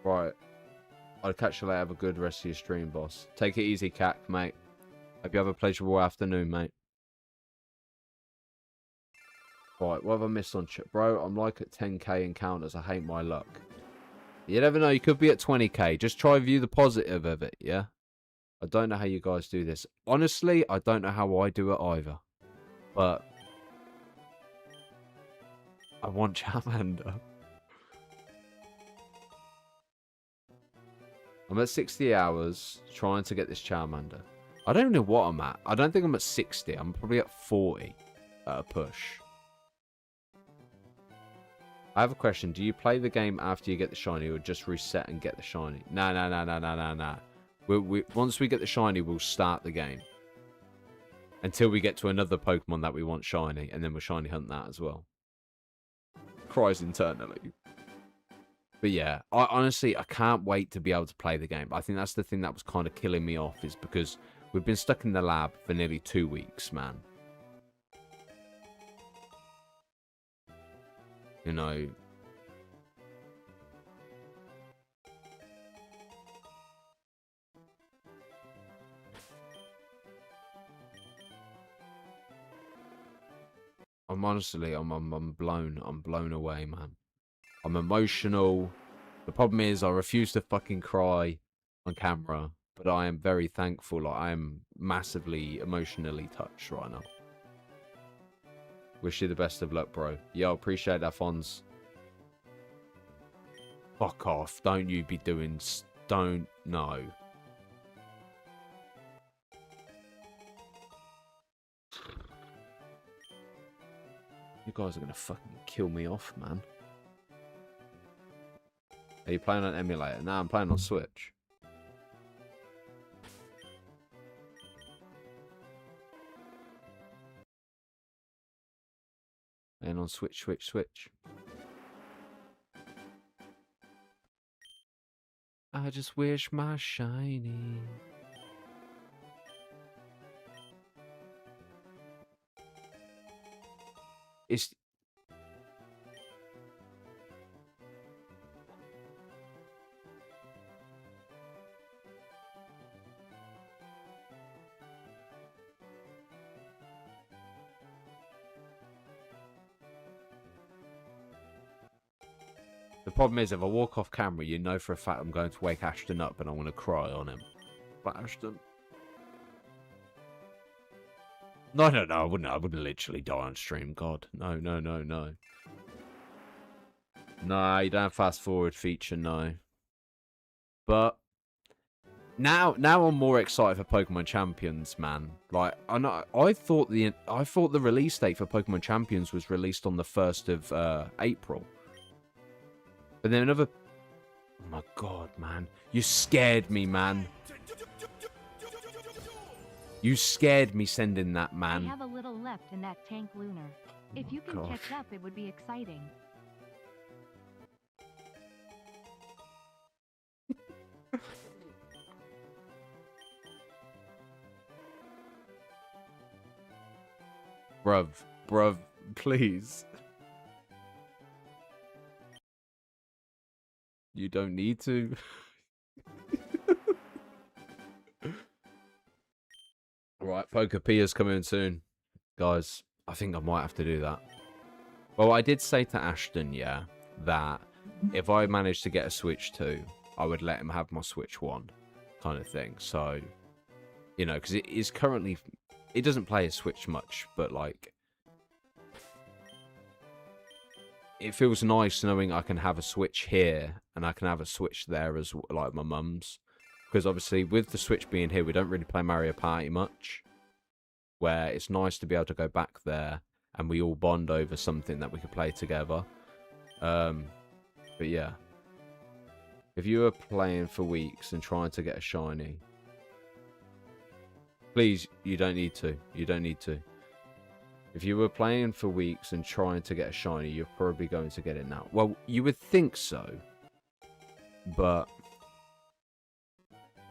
Right. I'll catch you later. Have a good rest of your stream, boss. Take it easy, Cac, mate. Hope you have a pleasurable afternoon, mate. Right, what have I missed on chat? Bro, I'm like at 10k encounters. I hate my luck. You never know. You could be at 20k. Just try view the positive of it, yeah? I don't know how you guys do this. Honestly, I don't know how I do it either. But I want Charmander. I'm at 60 hours trying to get this Charmander. I don't know what I'm at. I don't think I'm at 60. I'm probably at 40 at a push. I have a question. Do you play the game after you get the shiny or just reset and get the shiny? Nah. Once we get the shiny, we'll start the game. Until we get to another Pokemon that we want shiny. And then we'll shiny hunt that as well. Cries internally. But yeah, honestly, I can't wait to be able to play the game. I think that's the thing that was kind of killing me off. Is because we've been stuck in the lab for nearly 2 weeks, man. You know. I'm honestly, I'm blown away, man. I'm emotional. The problem is I refuse to fucking cry on camera, but I am very thankful. Like, I am massively emotionally touched right now. Wish you the best of luck, bro. Yo, appreciate that, Fonz. Fuck off. Don't you be doing... Don't... No. You guys are going to fucking kill me off, man. Are you playing on emulator? Nah, I'm playing on Switch. And on Switch. I just wish my shiny. It's... The problem is, if I walk off camera, you know for a fact I'm going to wake Ashton up and I want to cry on him. But Ashton... No, I wouldn't literally die on stream, God. No. No, you don't have fast forward feature, no. But now I'm more excited for Pokemon Champions, man. Like, I thought the release date for Pokemon Champions was released on the 1st of April. But then another... Oh my God, man. You scared me, man. You scared me sending that, man. I have a little left in that tank lunar. If you can catch up, it would be exciting. Bruv, please. You don't need to. Right, Pokepia's coming soon. Guys, I think I might have to do that. Well, I did say to Ashton, yeah, that if I managed to get a Switch 2, I would let him have my Switch 1 kind of thing. So, you know, because it is currently... It doesn't play a Switch much, but, like... It feels nice knowing I can have a Switch here and I can have a Switch there as like my mum's. Because obviously with the Switch being here, we don't really play Mario Party much. Where it's nice to be able to go back there and we all bond over something that we could play together. But yeah. If you were playing for weeks and trying to get a shiny, please, you don't need to. You don't need to. If you were playing for weeks and trying to get a shiny, you're probably going to get it now. Well, you would think so. But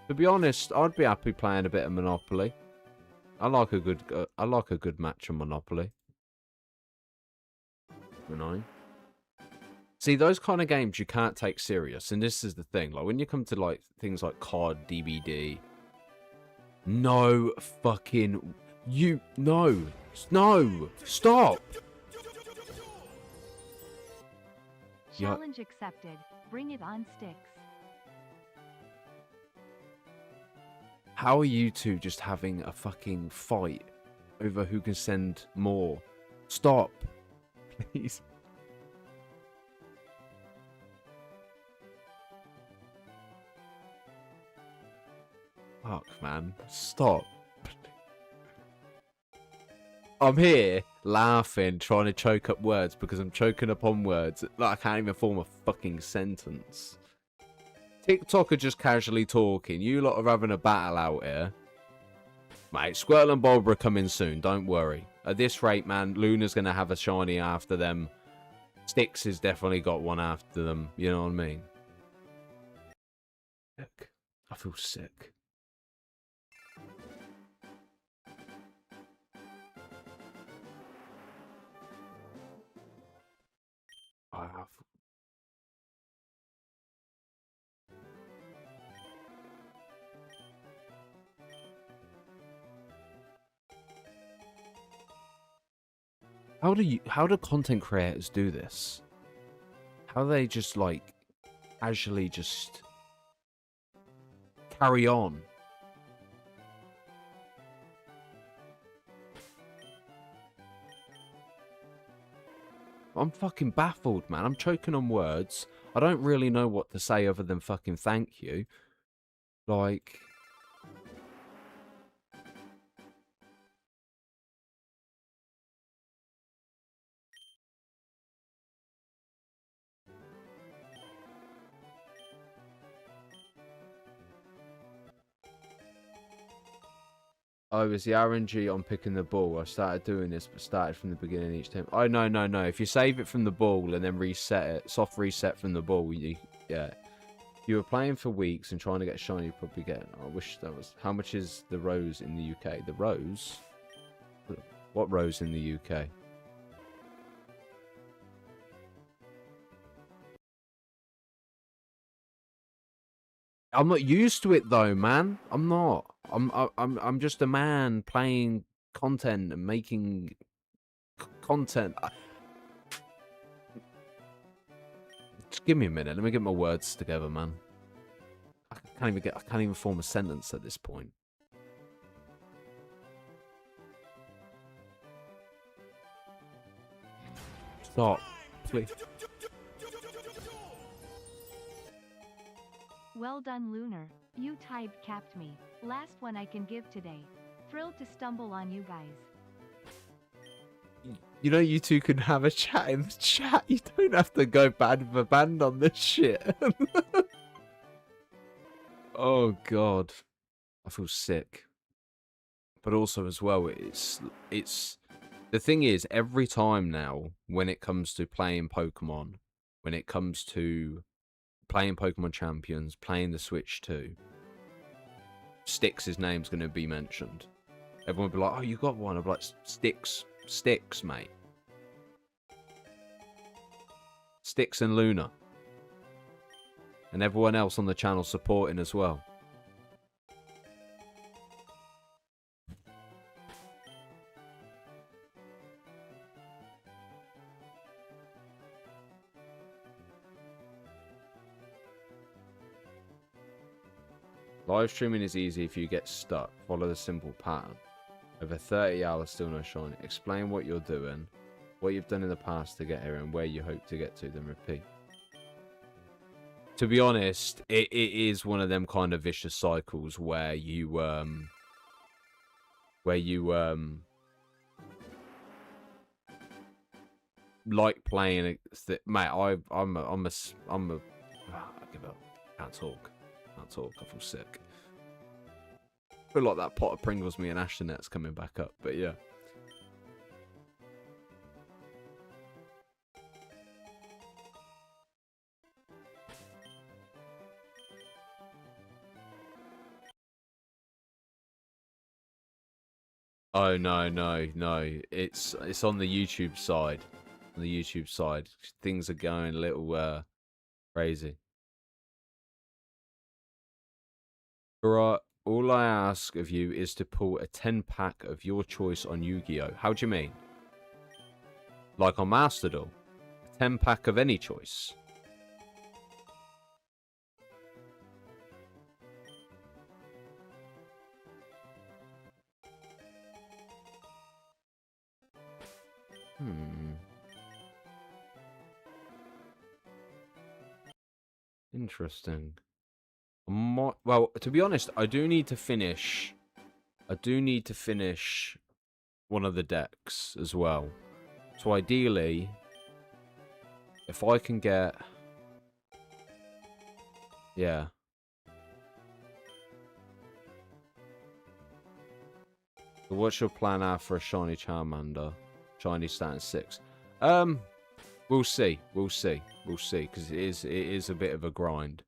to be honest, I'd be happy playing a bit of Monopoly. I like a good match of Monopoly. You know. See, those kind of games you can't take serious, and this is the thing. Like when you come to like things like COD, DBD, no fucking no, stop. Challenge accepted. Bring it on, Sticks. How are you two just having a fucking fight over who can send more? Stop, please. Fuck, man. Stop. I'm here laughing, trying to choke up words because I'm choking up on words. Like I can't even form a fucking sentence. TikTok are just casually talking. You lot are having a battle out here. Mate, Squirtle and Bulba are coming soon. Don't worry. At this rate, man, Luna's going to have a shiny after them. Styx has definitely got one after them. You know what I mean? Sick. I feel sick. I have. How do content creators do this? How do they just like casually just carry on? I'm fucking baffled, man. I'm choking on words. I don't really know what to say other than fucking thank you. Like... Oh, it was the RNG on picking the ball. I started doing this, but started from the beginning each time. Oh, no. If you save it from the ball and then reset it, soft reset from the ball, yeah. You were playing for weeks and trying to get shiny, you'd probably get... I wish that was... How much is the rose in the UK? The rose? What rose in the UK? I'm not used to it though, man. I'm not. I'm just a man playing content and making content. Just give me a minute. Let me get my words together, man. I can't even form a sentence at this point. Stop, please. Well done, Lunar. You capped me. Last one I can give today. Thrilled to stumble on you guys. You know, you two can have a chat in the chat. You don't have to go band for band on this shit. Oh, God. I feel sick. But also, as well, it's... The thing is, every time now, when it comes to playing Pokemon, when it comes to playing Pokemon Champions, playing the Switch 2, Styx' name's going to be mentioned. Everyone will be like, oh, you got one. I'm like, Styx, mate. Styx and Luna. And everyone else on the channel supporting as well. Live streaming is easy if you get stuck. Follow the simple pattern. Over 30 hours, still no shine. Explain what you're doing, what you've done in the past to get here, and where you hope to get to, then repeat. To be honest, it is one of them kind of vicious cycles where you like playing mate. I'm a I give up. Can't talk. I feel sick. I feel like that pot of Pringles me and Ashtonette's coming back up, but yeah. Oh no, no, no. It's on the YouTube side. On the YouTube side. Things are going a little crazy. Alright, all I ask of you is to pull a 10-pack of your choice on Yu-Gi-Oh! How do you mean? Like on Master Duel? A 10-pack of any choice? Interesting. Well, to be honest, I do need to finish one of the decks as well. So ideally, if I can get... Yeah. So what's your plan out for a shiny Charmander? Shiny Status 6. We'll see. We'll see. We'll see. Because it is a bit of a grind.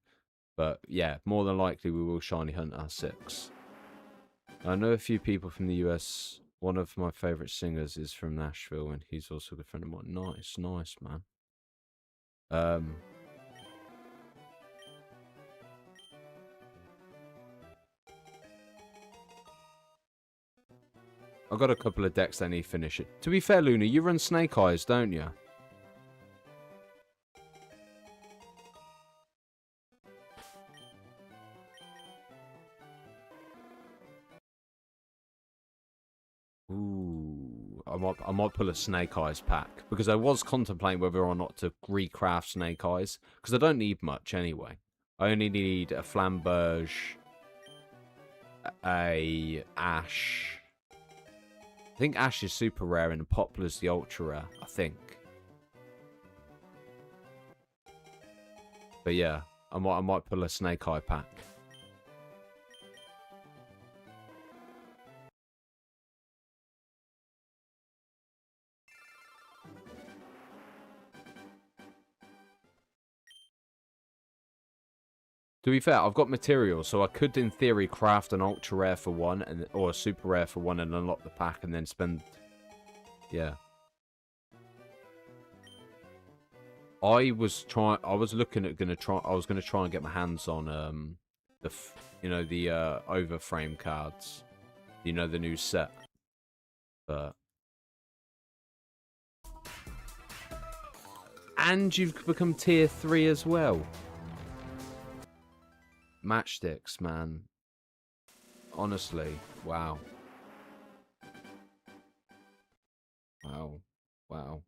But yeah, more than likely we will shiny hunt our 6. I know a few people from the US. One of my favourite singers is from Nashville, and he's also a good friend of mine. Nice, nice, man. I got a couple of decks that need to finish it. To be fair, Luna, you run Snake Eyes, don't you? Ooh, I might pull a Snake Eyes pack because I was contemplating whether or not to recraft Snake Eyes because I don't need much anyway. I only need a Flamberge, a Ash. I think Ash is super rare and Poplar's the ultra rare. I think. But yeah, I might pull a Snake Eye pack. To be fair, I've got materials, so I could, in theory, craft an ultra rare for one, or a super rare for one, and unlock the pack, and then spend. Yeah. I was looking at I was gonna try and get my hands on the overframe cards, the new set, but. And you've become tier 3 as well. Matchsticks, man. Honestly, wow. Wow. Wow.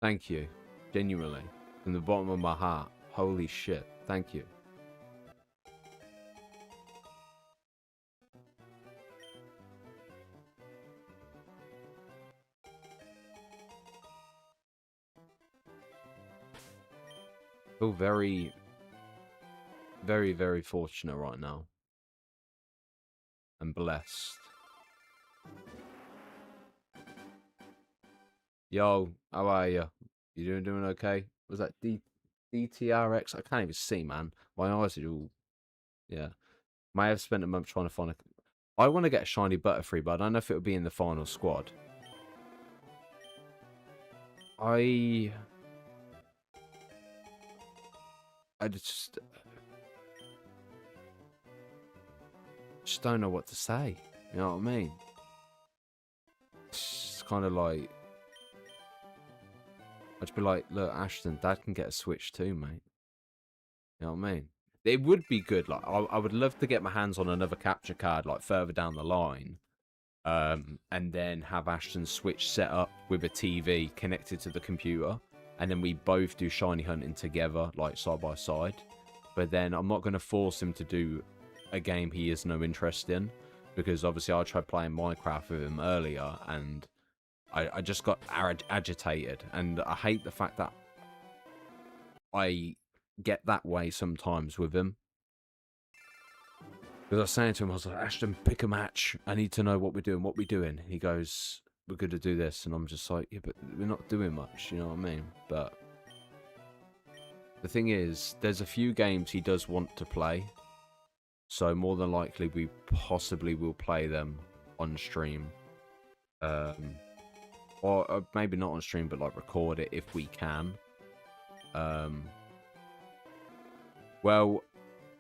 Thank you. Genuinely. From the bottom of my heart. Holy shit. Thank you. I feel very, very, very fortunate right now. And blessed. Yo, how are you? You doing okay? Was that DTRX? I can't even see, man. My eyes are all... Yeah. May have spent a month trying to find a... I want to get a shiny Butterfree, but I don't know if it would be in the final squad. I just don't know what to say. You know what I mean? It's kind of like... I'd be like, look, Ashton, Dad can get a Switch too, mate. You know what I mean? It would be good. Like, I would love to get my hands on another capture card, like, further down the line. And then have Ashton's Switch set up with a TV connected to the computer. And then we both do shiny hunting together, like, side by side. But then I'm not going to force him to do a game he has no interest in. Because, obviously, I tried playing Minecraft with him earlier, and... I just got agitated, and I hate the fact that I get that way sometimes with him. Because I was saying to him, I was like, Ashton, pick a match. I need to know what we're doing. What we're doing. He goes, we're going to do this. And I'm just like, yeah, but we're not doing much. You know what I mean? But the thing is, there's a few games he does want to play. So more than likely, we possibly will play them on stream. Or maybe not on stream, but like record it if we can. Well,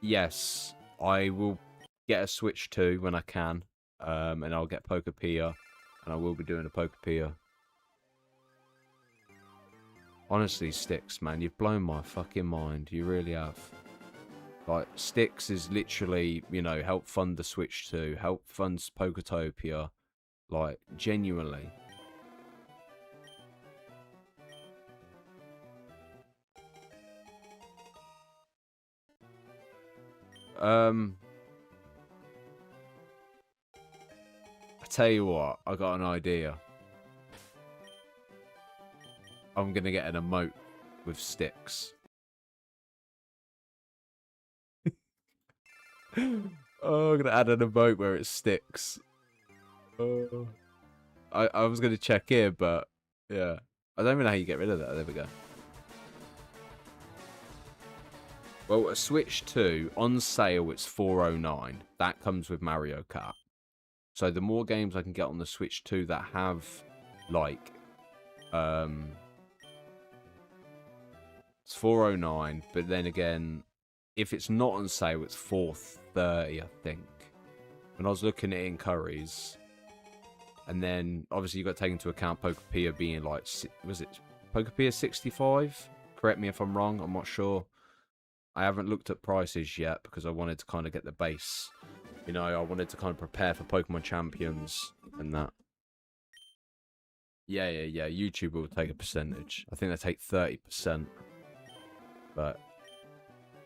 yes, I will get a Switch 2 when I can. And I'll get Pokepedia, and I will be doing a Pokepedia. Honestly, Sticks, man, you've blown my fucking mind. You really have. Like, Sticks is literally, you know, help fund the Switch 2, help fund Poketopia. Like, genuinely. I tell you what, I got an idea. I'm gonna get an emote with Sticks. Oh, I'm gonna add an emote where it sticks. Oh. I was gonna check here, but yeah. I don't even know how you get rid of that. There we go. Well, a Switch 2 on sale, it's $4.09. That comes with Mario Kart. So the more games I can get on the Switch 2 that have like it's $4.09, but then again, if it's not on sale, it's $4.30, I think. When I was looking at it in Curry's, and then obviously you got to take into account Pokepedia being like, was it Pokepedia 65? Correct me if I'm wrong, I'm not sure. I haven't looked at prices yet because I wanted to kind of get the base. You know, I wanted to kind of prepare for Pokemon Champions and that. Yeah. YouTube will take a percentage. I think they take 30%. But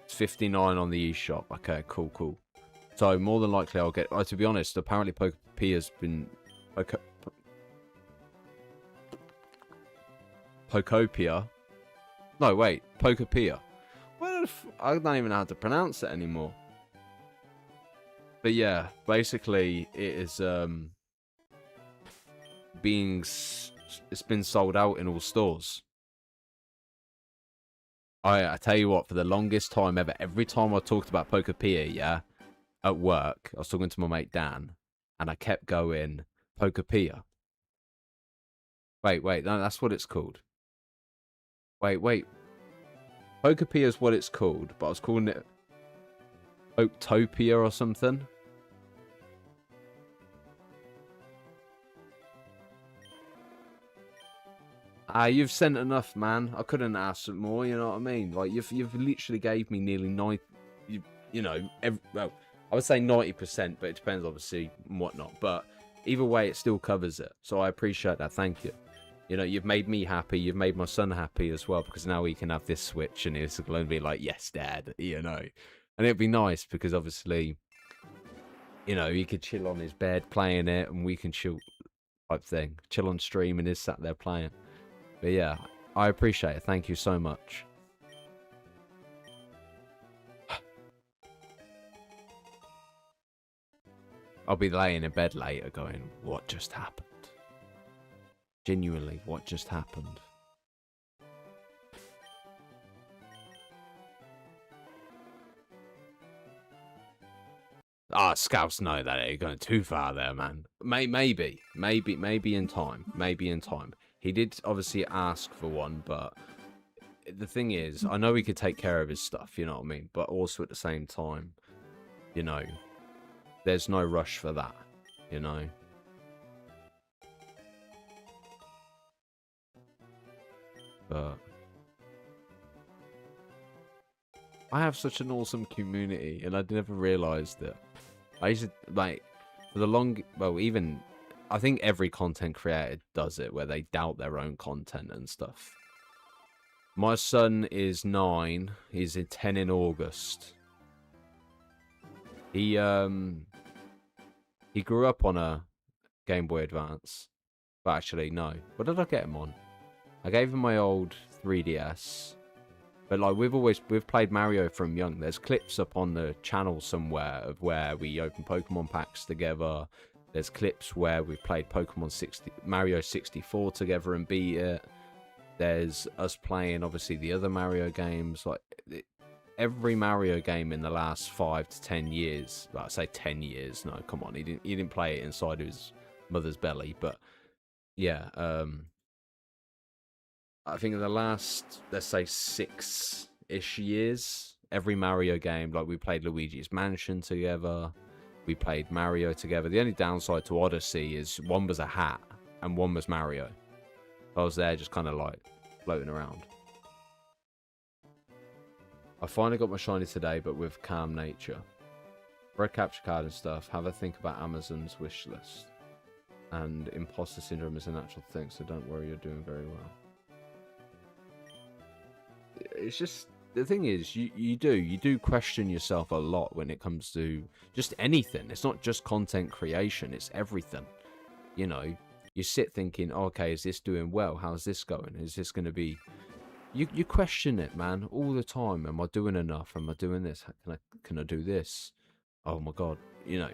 it's 59 on the eShop. Okay, cool. So more than likely I'll get... to be honest, apparently Pokepedia's been... Pokopia. No, wait. Pokepedia. I don't even know how to pronounce it anymore. But yeah, basically it is it's been sold out in all stores. I tell you what, for the longest time ever, every time I talked about Pokepedia, yeah, at work, I was talking to my mate Dan, and I kept going, Pokepedia. Wait, no, that's what it's called. Wait. Pokepedia is what it's called, but I was calling it Oaktopia or something. You've sent enough, man. I couldn't ask for more, you know what I mean? Like, you've literally gave me nearly 90, you know, well, I would say 90%, but it depends, obviously, and whatnot. But either way, it still covers it. So I appreciate that. Thank you. You know, you've made me happy. You've made my son happy as well, because now he can have this Switch, and he's going to be like, yes, Dad, you know. And it'd be nice, because obviously, you know, he could chill on his bed playing it, and we can chill, type thing. Chill on stream, and he's sat there playing. But yeah, I appreciate it. Thank you so much. I'll be laying in bed later going, what just happened? Genuinely, what just happened? Scouts know that you're going too far there, man. Maybe in time. Maybe in time. He did obviously ask for one, but the thing is, I know he could take care of his stuff, you know what I mean? But also at the same time, you know, there's no rush for that, you know? But I have such an awesome community, and I never realised it. I used to, like, for the long... Well, even... I think every content creator does it, where they doubt their own content and stuff. My son is 9. He's 10 in August. He grew up on a Game Boy Advance. But actually, no. What did I get him on? I gave him my old 3DS. But like we've played Mario from young. There's clips up on the channel somewhere of where we open Pokemon packs together. There's clips where we've played Mario 64 together and beat it. There's us playing, obviously, the other Mario games. Like, every Mario game in the last 5 to 10 years. Well, I say 10 years. No, come on. He didn't play it inside his mother's belly. But yeah, I think in the last, let's say, 6-ish years, every Mario game, like we played Luigi's Mansion together, we played Mario together. The only downside to Odyssey is one was a hat and one was Mario. I was there just kind of like floating around. I finally got my shiny today, but with calm nature. Red capture card and stuff. Have a think about Amazon's wish list. And imposter syndrome is a natural thing, so don't worry, you're doing very well. It's just, the thing is, you do question yourself a lot when it comes to just anything. It's not just content creation, it's everything. You know, you sit thinking, oh, okay, is this doing well? How's this going? Is this going to be... You question it, man, all the time. Am I doing enough? Am I doing this? Can I do this? Oh my god, you know.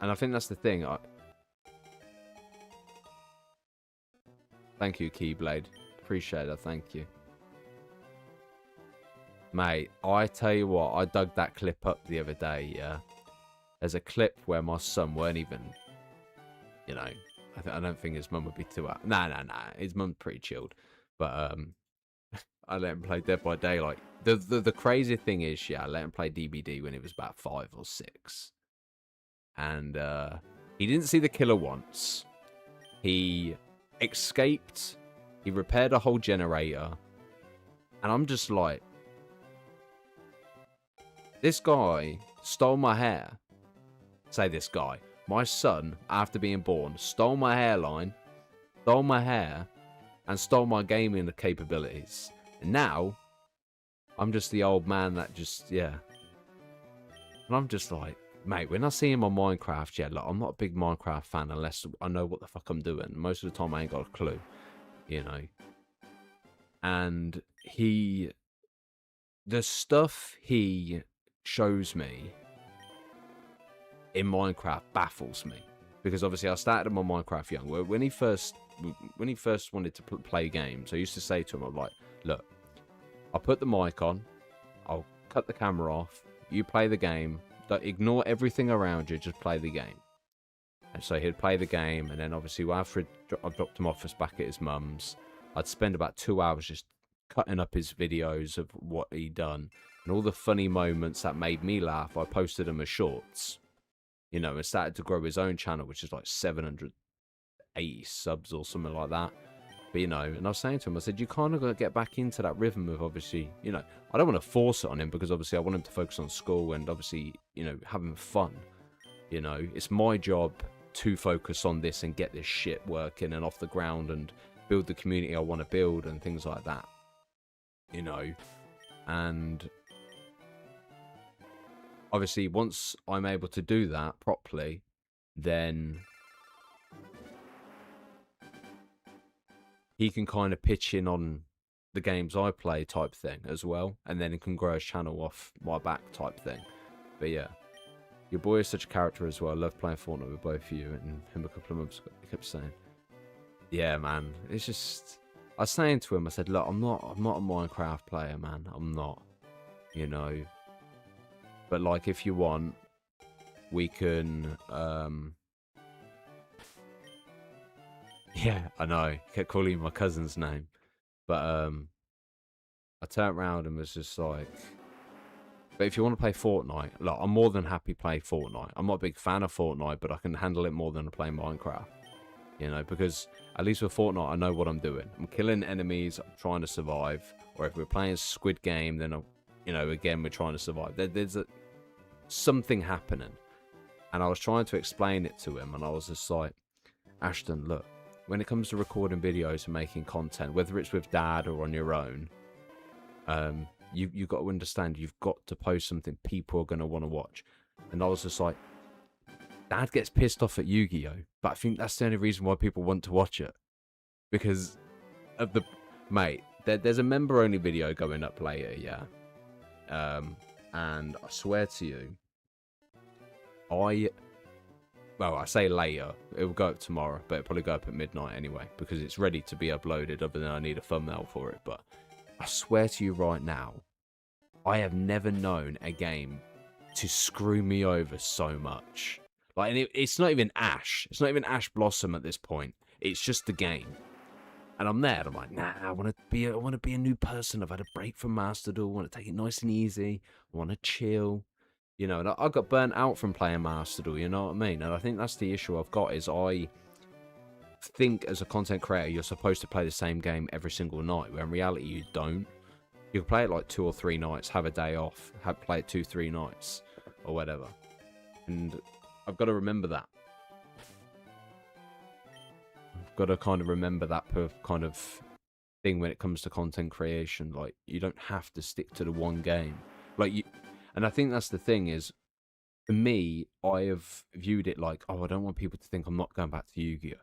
And I think that's the thing. Thank you, Keyblade. Appreciate it. Thank you, mate. I tell you what, I dug that clip up the other day. Yeah, there's a clip where my son weren't even, you know. I don't think his mum would be too out. Nah. His mum's pretty chilled. But I let him play Dead by Daylight. The crazy thing is, yeah, I let him play DBD when he was about 5 or 6. And he didn't see the killer once. He escaped. He repaired a whole generator. And I'm just like, this guy stole my hair. Say this guy. My son, after being born, stole my hairline, stole my hair, and stole my gaming capabilities. And now, I'm just the old man that just, yeah. And I'm just like, mate, when I see him on Minecraft, yeah, look, I'm not a big Minecraft fan unless I know what the fuck I'm doing. Most of the time, I ain't got a clue, you know. And the stuff he shows me in Minecraft baffles me, because obviously I started him on Minecraft young. When he first wanted to play games, I used to say to him, I'm like, look, I'll put the mic on, I'll cut the camera off, you play the game, don't ignore everything around you, just play the game. And so he'd play the game, and then obviously after I dropped him off back at his mum's, I'd spend about 2 hours just cutting up his videos of what he'd done, and all the funny moments that made me laugh, I posted them as shorts. You know, and started to grow his own channel, which is like 780 subs or something like that. But, you know, and I was saying to him, I said, you kind of got to get back into that rhythm of, obviously, you know, I don't want to force it on him, because obviously I want him to focus on school and obviously, you know, having fun. You know, it's my job to focus on this and get this shit working and off the ground and build the community I want to build and things like that. You know, and obviously, once I'm able to do that properly, then he can kind of pitch in on the games I play type thing as well, and then he can grow his channel off my back type thing. But yeah, your boy is such a character as well. I love playing Fortnite with both of you and him a couple of months ago. He kept saying, yeah, man, it's just... I was saying to him, I said, look, I'm not a Minecraft player, man. I'm not, you know... But, like, if you want, we can, yeah, I know. Kept calling my cousin's name. But, I turned around and was just like... But if you want to play Fortnite, look, I'm more than happy to play Fortnite. I'm not a big fan of Fortnite, but I can handle it more than I play Minecraft. You know, because at least with Fortnite, I know what I'm doing. I'm killing enemies, I'm trying to survive. Or if we're playing Squid Game, then, you know, again, we're trying to survive. There's something happening, and I was trying to explain it to him, and I was just like, Ashton, look, when it comes to recording videos and making content, whether it's with dad or on your own, you've got to understand, you've got to post something people are going to want to watch. And I was just like, dad gets pissed off at Yu-Gi-Oh, but I think that's the only reason why people want to watch it, because of the... Mate, there's a member only video going up later, yeah, and I swear to you, well, I say later, it will go up tomorrow, but it'll probably go up at midnight anyway, because it's ready to be uploaded, other than I need a thumbnail for it. But I swear to you right now, I have never known a game to screw me over so much. Like, and it's not even Ash. It's not even Ash Blossom at this point. It's just the game. And I'm there, and I'm like, nah, I want to be a new person. I've had a break from Master Duel. I want to take it nice and easy. I want to chill. You know, and I got burnt out from playing Master Duel, you know what I mean? And I think that's the issue I've got, is I think as a content creator, you're supposed to play the same game every single night, where in reality you don't. You can play it like 2 or 3 nights, have a day off, play it 2-3 nights, or whatever. And I've got to remember that. I've got to kind of remember that kind of thing when it comes to content creation. Like, you don't have to stick to the one game. Like, and I think that's the thing is, for me, I have viewed it like, oh, I don't want people to think I'm not going back to Yu-Gi-Oh!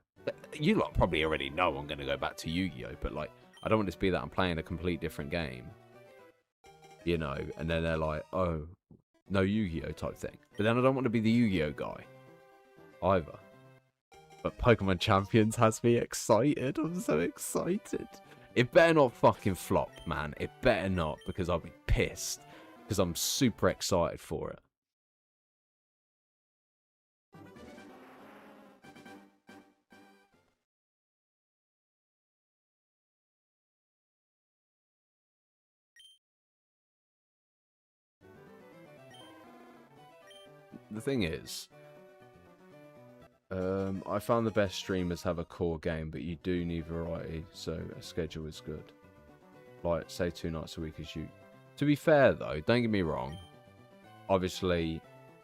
You lot probably already know I'm going to go back to Yu-Gi-Oh! But, like, I don't want it to be that I'm playing a complete different game. You know, and then they're like, oh, no Yu-Gi-Oh! Type thing. But then I don't want to be the Yu-Gi-Oh! Guy either. But Pokemon Champions has me excited. I'm so excited. It better not fucking flop, man. It better not, because I'll be pissed. Because I'm super excited for it. The thing is, I found the best streamers have a core game, but you do need variety, so a schedule is good. Like, say 2 nights a week is you. To be fair, though, don't get me wrong. Obviously,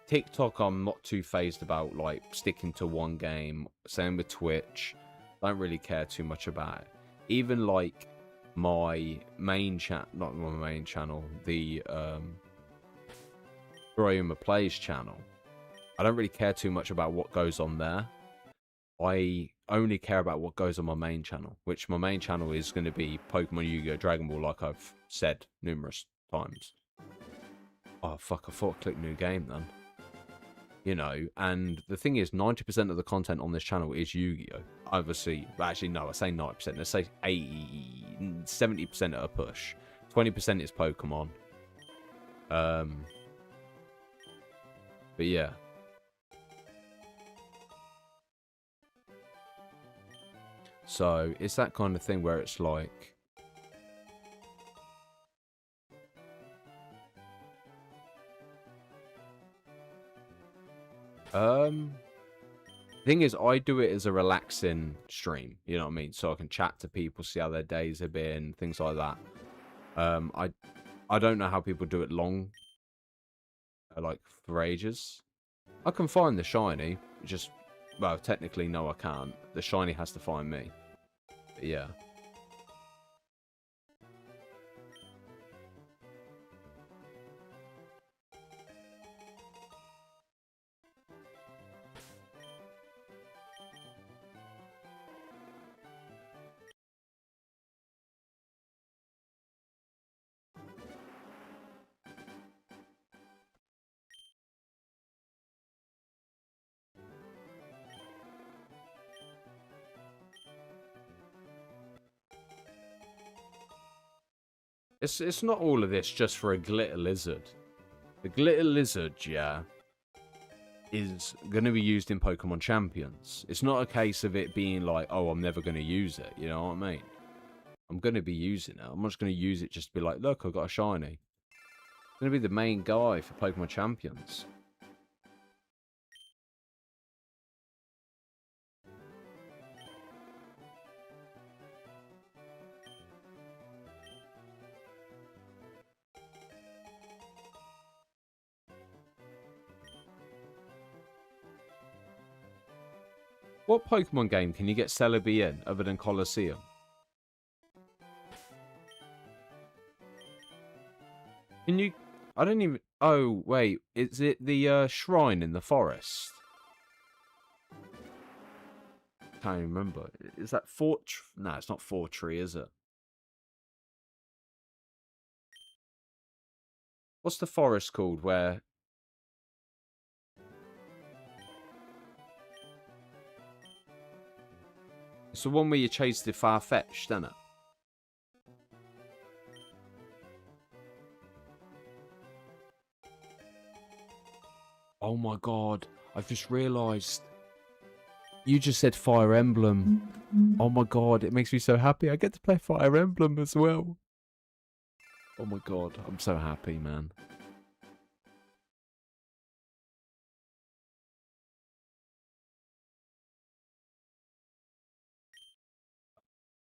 TikTok, I'm not too phased about, like, sticking to one game. Same with Twitch. Don't really care too much about it. Even, like, my main chat, not my main channel, the, Kuraiuma Plays channel. I don't really care too much about what goes on there. I only care about what goes on my main channel, which my main channel is going to be Pokemon, Yu-Gi-Oh! Dragon Ball, like I've said numerous times. Oh, fuck, I thought I clicked new game then. You know, and the thing is, 90% of the content on this channel is Yu-Gi-Oh! Obviously, actually, no, I say 90%. Let's say 80, 70% at a push. 20% is Pokemon. But yeah. So, it's that kind of thing where it's like... thing is, I do it as a relaxing stream, you know what I mean? So I can chat to people, see how their days have been, things like that. I don't know how people do it long, like, for ages. I can find the shiny, just... Well, technically, no, I can't. The shiny has to find me. But yeah. It's not all of this just for a glitter lizard. The glitter lizard, yeah, is going to be used in Pokemon Champions. It's not a case of it being like, oh, I'm never going to use it. You know what I mean? I'm going to be using it. I'm not just going to use it just to be like, look, I've got a shiny. It's going to be the main guy for Pokemon Champions. What Pokemon game can you get Celebi in other than Colosseum? Can you... I don't even... Oh, wait. Is it the shrine in the forest? Can't even remember. Is that Fort... No, it's not Fortree, is it? What's the forest called where... It's the one where you chase the Farfetch'd, isn't it? Oh my god, I've just realised. You just said Fire Emblem. Oh my god, it makes me so happy. I get to play Fire Emblem as well. Oh my god, I'm so happy, man.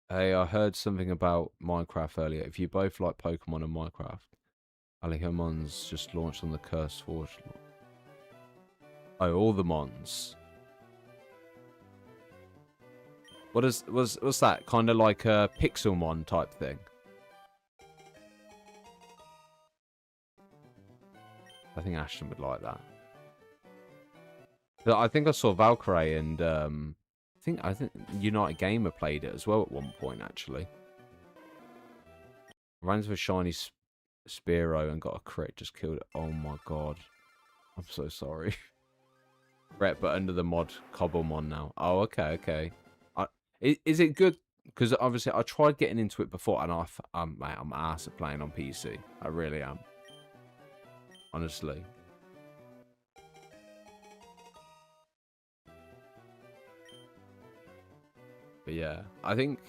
Hey, I heard something about Minecraft earlier. If you both like Pokemon and Minecraft, Alihamon's just launched on the Curse Forge. Oh, all the Mons. What's that? Kind of like a Pixelmon type thing? I think Ashton would like that. But I think I saw Valkyrie and I think United Gamer played it as well at one point actually. Ran into a shiny Spearow and got a crit, just killed it. Oh my god. I'm so sorry. Right, but under the mod Cobblemon now. Oh, okay. Is it good? Because obviously I tried getting into it before, and mate, I'm ass at playing on PC. I really am. Honestly. But yeah, I think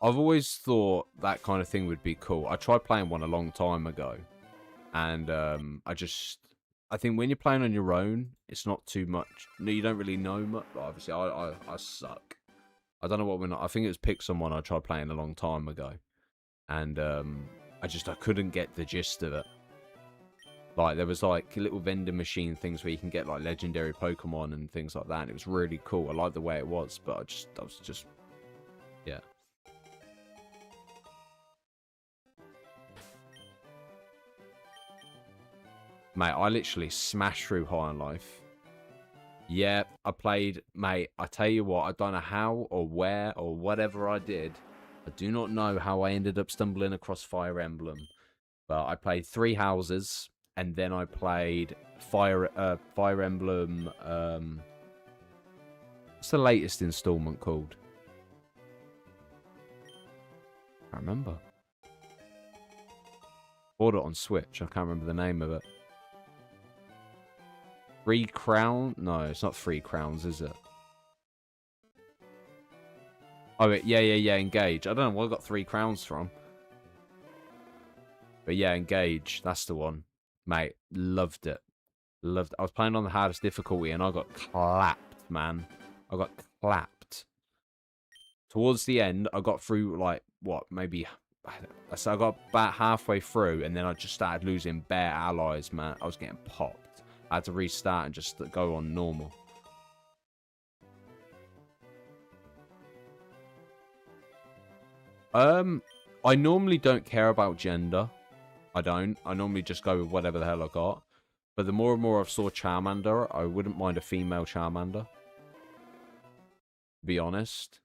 I've always thought that kind of thing would be cool. I tried playing one a long time ago, and I think when you're playing on your own, it's not too much. No, you don't really know much. Obviously, I suck. I don't know what we're not. I think it was Pixelmon I tried playing a long time ago, and I couldn't get the gist of it. Like there was like little vending machine things where you can get like legendary Pokemon and things like that. And it was really cool. I liked the way it was, but I was just, yeah. Mate, I literally smashed through High on Life. Yeah, I played, mate, I tell you what, I don't know how or where or whatever I did. I do not know how I ended up stumbling across Fire Emblem. But I played 3 houses, and then I played Fire Emblem, what's the latest installment called? I can't remember. Bought it on Switch, I can't remember the name of it. 3 Crowns? No, it's not 3 Crowns, is it? Oh, yeah, Engage. I don't know where I got 3 Crowns from. But yeah, Engage. That's the one. Mate, loved it. Loved it. I was playing on the hardest difficulty and I got clapped, man. I got clapped. Towards the end, I got through, like, what, maybe... So I got about halfway through and then I just started losing bare allies, man. I was getting popped. I had to restart and just go on normal. I normally don't care about gender. I don't. I normally just go with whatever the hell I got. But the more and more I've saw Charmander, I wouldn't mind a female Charmander. To be honest.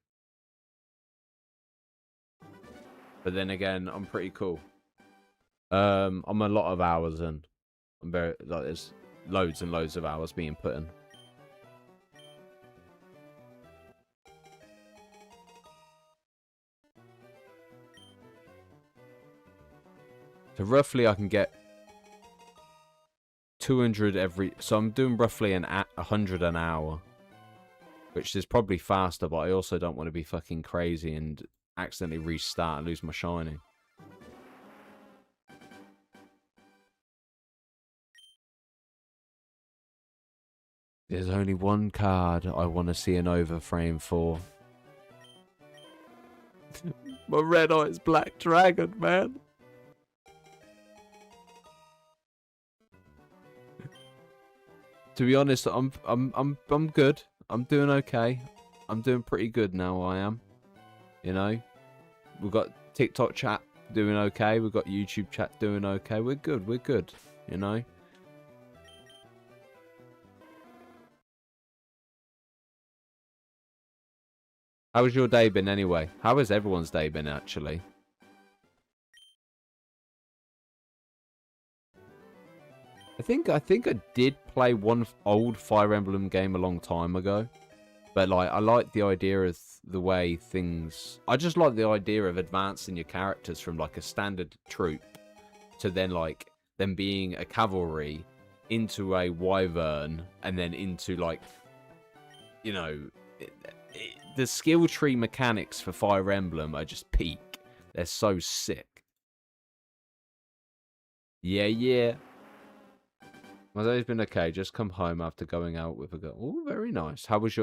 But then again, I'm pretty cool. I'm a lot of hours in. I'm very, like, there's loads and loads of hours being put in. So roughly I can get 200 every... So I'm doing roughly 100 an hour. Which is probably faster, but I also don't want to be fucking crazy and accidentally restart and lose my shiny. There's only one card I want to see an overframe for. My Red Eyes Black Dragon, man. To be honest, I'm good. I'm doing okay. I'm doing pretty good now. I am. You know, we've got TikTok chat doing okay. We've got YouTube chat doing okay. We're good. We're good. You know. How has your day been anyway? How has everyone's day been actually? I think I did play one old Fire Emblem game a long time ago. But like I like the idea of the way things I just like the idea of advancing your characters from like a standard troop to then like them being a cavalry into a wyvern and then into, like, you know, the skill tree mechanics for Fire Emblem are just peak. They're so sick. Yeah, yeah. My day's been okay. Just come home after going out with a girl. Oh, very nice. How did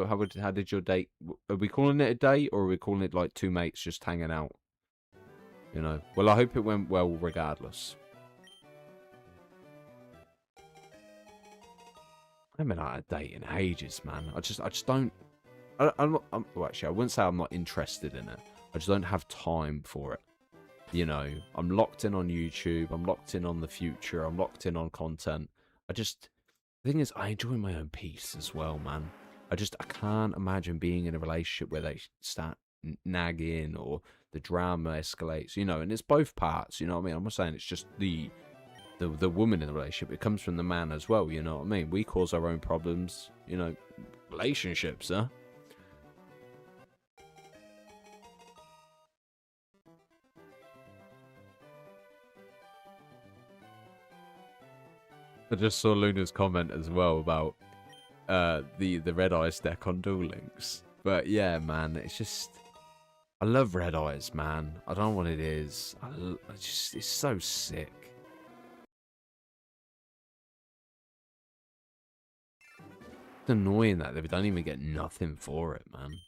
your date? Are we calling it a date, or are we calling it like two mates just hanging out? You know. Well, I hope it went well regardless. I haven't had a date in ages, man. I just don't. Well, actually, I wouldn't say I'm not interested in it. I just don't have time for it. You know, I'm locked in on YouTube. I'm locked in on the future. I'm locked in on content. The thing is, I enjoy my own peace as well, man. I can't imagine being in a relationship where they start nagging or the drama escalates, you know, and it's both parts, you know what I mean? I'm not saying it's just the woman in the relationship. It comes from the man as well, you know what I mean? We cause our own problems, you know, relationships, huh? I just saw Luna's comment as well about the Red Eyes deck on Duel Links. But yeah, man, it's just, I love Red Eyes, man. I don't know what it is. It's so sick. It's annoying that they don't even get nothing for it, man.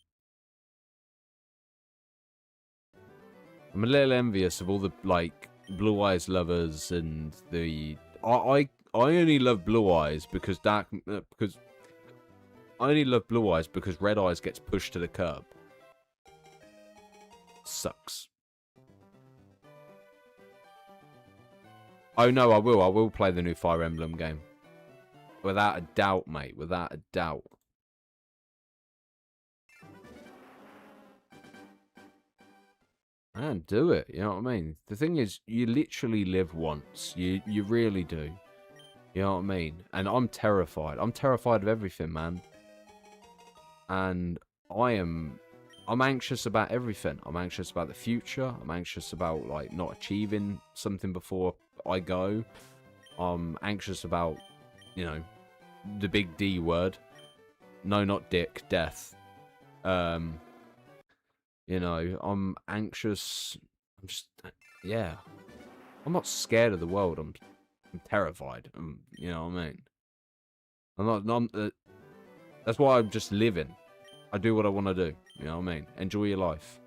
I'm a little envious of all the, like, Blue Eyes lovers and the... I only love Blue Eyes because I only love Blue Eyes because Red Eyes gets pushed to the curb. Sucks. Oh no, I will play the new Fire Emblem game. Without a doubt, mate. Without a doubt. Man, do it. You know what I mean? The thing is, you literally live once. You really do. You know what I mean? And I'm terrified. I'm terrified of everything, man. And I'm anxious about everything. I'm anxious about the future. I'm anxious about, like, not achieving something before I go. I'm anxious about, you know, the big D word. No, not dick. Death. You know, I'm anxious. I'm just, yeah. I'm not scared of the world. I'm terrified. You know what I mean? I'm not. That's why I'm just living. I do what I want to do. You know what I mean? Enjoy your life.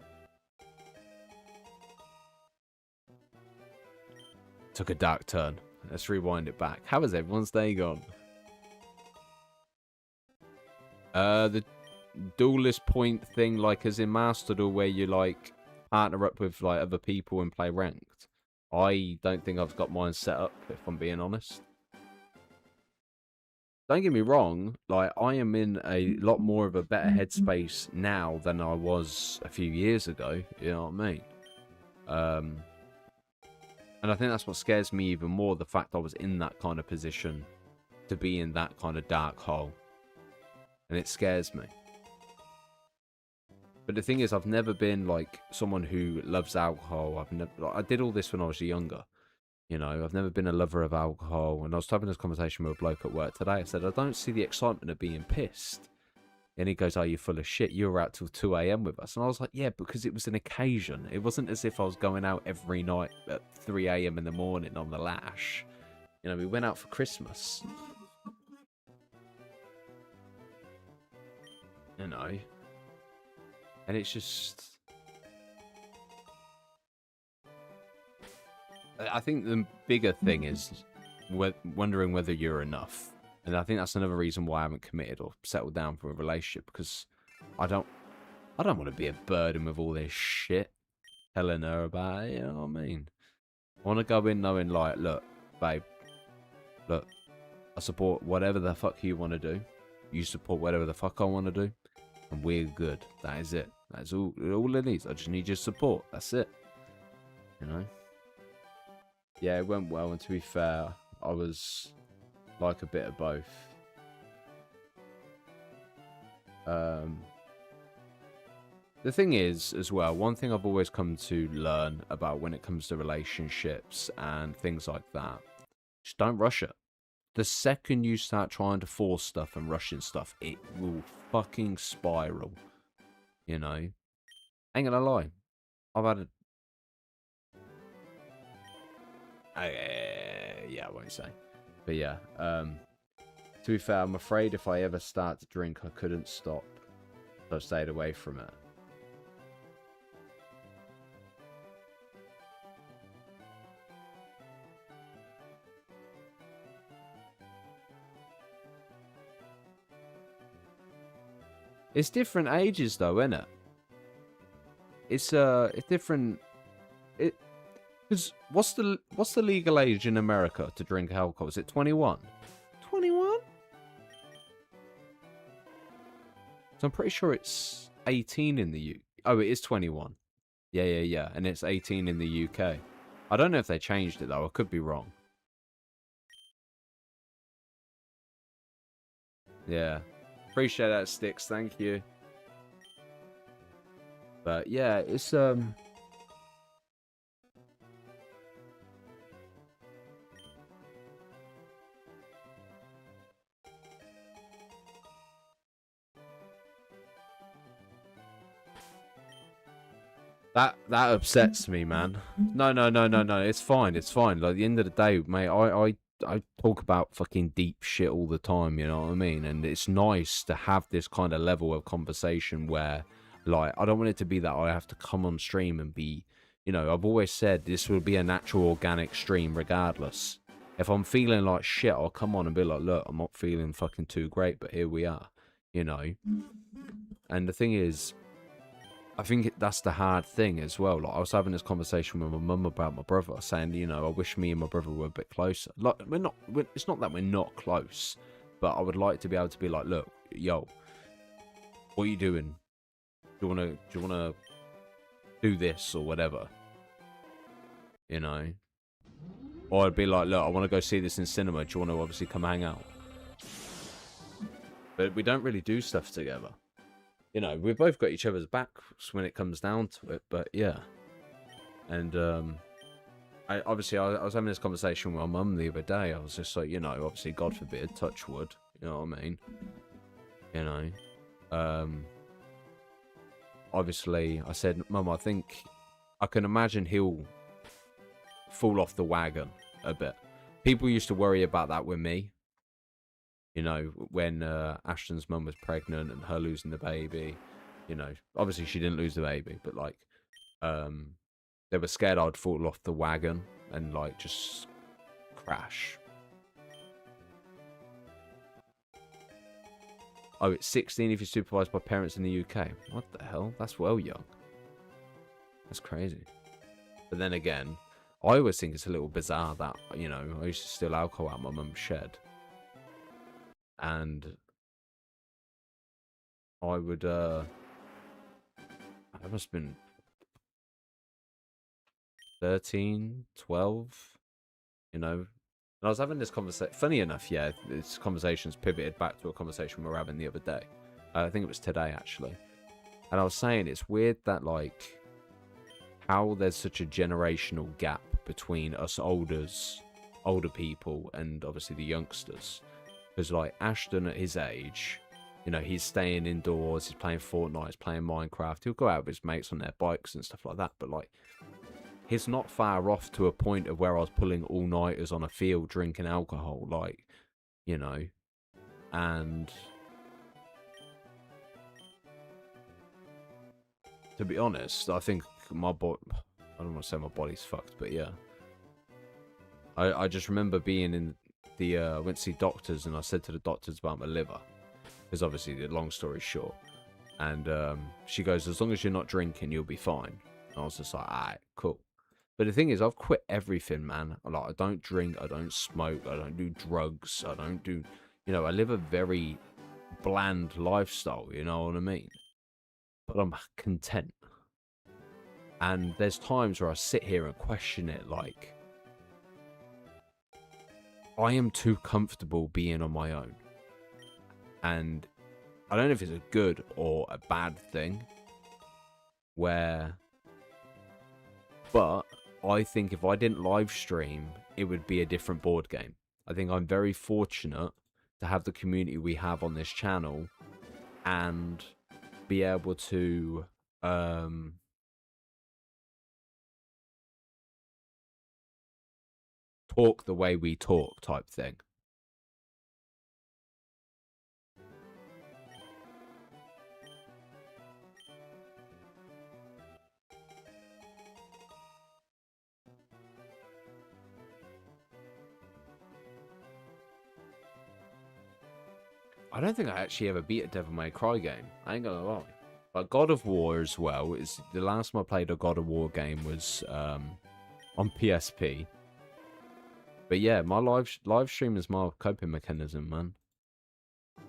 Took a dark turn. Let's rewind it back. How has everyone's day gone? The Duelist point thing, like as in Master Duel, where you like partner up with like other people and play ranked. I don't think I've got mine set up, if I'm being honest. Don't get me wrong, like I am in a lot more of a better headspace now than I was a few years ago. You know what I mean? And I think that's what scares me even more, the fact I was in that kind of position to be in that kind of dark hole. And it scares me. But the thing is, I've never been like someone who loves alcohol. I did all this when I was younger. You know, I've never been a lover of alcohol. And I was having this conversation with a bloke at work today. I said, I don't see the excitement of being pissed. And he goes, oh, you're full of shit. You were out till 2 a.m. with us. And I was like, yeah, because it was an occasion. It wasn't as if I was going out every night at 3 a.m. in the morning on the lash. You know, we went out for Christmas. You know. And it's just... I think the bigger thing is wondering whether you're enough. And I think that's another reason why I haven't committed or settled down for a relationship, because I don't want to be a burden with all this shit telling her about it, you know what I mean? I want to go in knowing, like, look, babe, look, I support whatever the fuck you want to do. You support whatever the fuck I want to do. And we're good. That is it. That's all it needs. I just need your support. That's it. You know? Yeah, it went well, and to be fair, I was like a bit of both. The thing is, as well, one thing I've always come to learn about when it comes to relationships and things like that, just don't rush it. the second you start trying to force stuff and rushing stuff, it will fucking spiral. You know? Ain't gonna lie. I've had yeah, I won't say. But yeah, to be fair, I'm afraid if I ever start to drink, I couldn't stop. So I stayed away from it. It's different ages though, isn't it? It's different. Because what's the legal age in America to drink alcohol? Is it 21? 21? So I'm pretty sure it's 18 in the U. Oh, it is 21. Yeah. And it's 18 in the UK. I don't know if they changed it though. I could be wrong. Yeah. Appreciate that, Sticks. Thank you. But yeah, it's that upsets me, man. No. It's fine. It's fine. Like, at the end of the day, mate, I talk about fucking deep shit all the time, you know what I mean? And it's nice to have this kind of level of conversation where, like, I don't want it to be that I have to come on stream and be, you know, I've always said this will be a natural, organic stream regardless. If I'm feeling like shit, I'll come on and be like, look, I'm not feeling fucking too great, but here we are, you know? And the thing is, I think that's the hard thing as well. Like, I was having this conversation with my mum about my brother, saying, you know, I wish me and my brother were a bit closer. Like, it's not that we're not close, but I would like to be able to be like, look, yo, what are you doing? Do you wanna do this or whatever? You know? Or I'd be like, look, I want to go see this in cinema. Do you want to obviously come hang out? But we don't really do stuff together. You know, we've both got each other's backs when it comes down to it, but yeah. And I was having this conversation with my mum the other day. I was just like, you know, obviously, God forbid, touch wood. You know what I mean? You know, obviously, I said, Mum, I think I can imagine he'll fall off the wagon a bit. People used to worry about that with me. You know, when Ashton's mum was pregnant and her losing the baby, you know, obviously she didn't lose the baby, but like, they were scared I'd fall off the wagon and like just crash. Oh, it's 16 if you're supervised by parents in the UK. What the hell? That's well young. That's crazy. But then again, I always think it's a little bizarre that, you know, I used to steal alcohol out my mum's shed. And I would, I must have been 13, 12, you know. And I was having this conversation. Funny enough, yeah, this conversation's pivoted back to a conversation we were having the other day. I think it was today, actually. And I was saying it's weird that, like, how there's such a generational gap between us older people and obviously the youngsters. Because, like, Ashton at his age, you know, he's staying indoors, he's playing Fortnite, he's playing Minecraft. He'll go out with his mates on their bikes and stuff like that. But, like, he's not far off to a point of where I was pulling all-nighters on a field drinking alcohol. Like, you know. And to be honest, I think my body... I don't want to say my body's fucked, but yeah. I just remember being in... I went to see doctors and I said to the doctors about my liver, because obviously, the long story short, and she goes, as long as you're not drinking, you'll be fine. And I was just like, alright, cool. But the thing is, I've quit everything, man. Like, I don't drink, I don't smoke, I don't do drugs, I don't do, you know, I live a very bland lifestyle, you know what I mean? But I'm content. And there's times where I sit here and question it, like, I am too comfortable being on my own. And I don't know if it's a good or a bad thing. But I think if I didn't live stream, it would be a different board game. I think I'm very fortunate to have the community we have on this channel and be able to talk the way we talk type thing. I don't think I actually ever beat a Devil May Cry game. I ain't gonna lie. But God of War as well. Is the last time I played a God of War game was on PSP. But yeah, my live stream is my coping mechanism, man.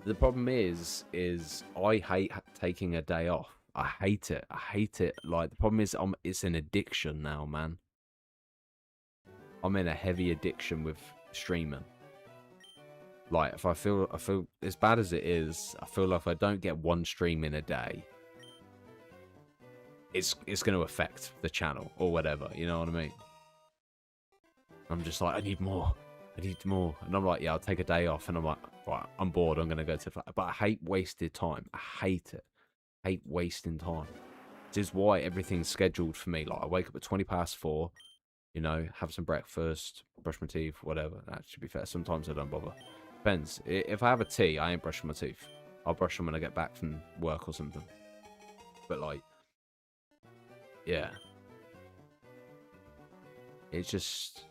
The problem is I hate taking a day off. I hate it. I hate it. Like the problem is it's an addiction now, man. I'm in a heavy addiction with streaming. Like if I feel as bad as it is, I feel like if I don't get one stream in a day, it's going to affect the channel or whatever. You know what I mean? I'm just like, I need more. And I'm like, yeah, I'll take a day off. And I'm like, right, I'm bored. I'm going to go to... But I hate wasted time. I hate it. I hate wasting time. This is why everything's scheduled for me. Like, I wake up at 4:20, you know, have some breakfast, brush my teeth, whatever. That should be fair. Sometimes I don't bother. Depends. If I have a tea, I ain't brushing my teeth. I'll brush them when I get back from work or something. But, like, yeah. It's just...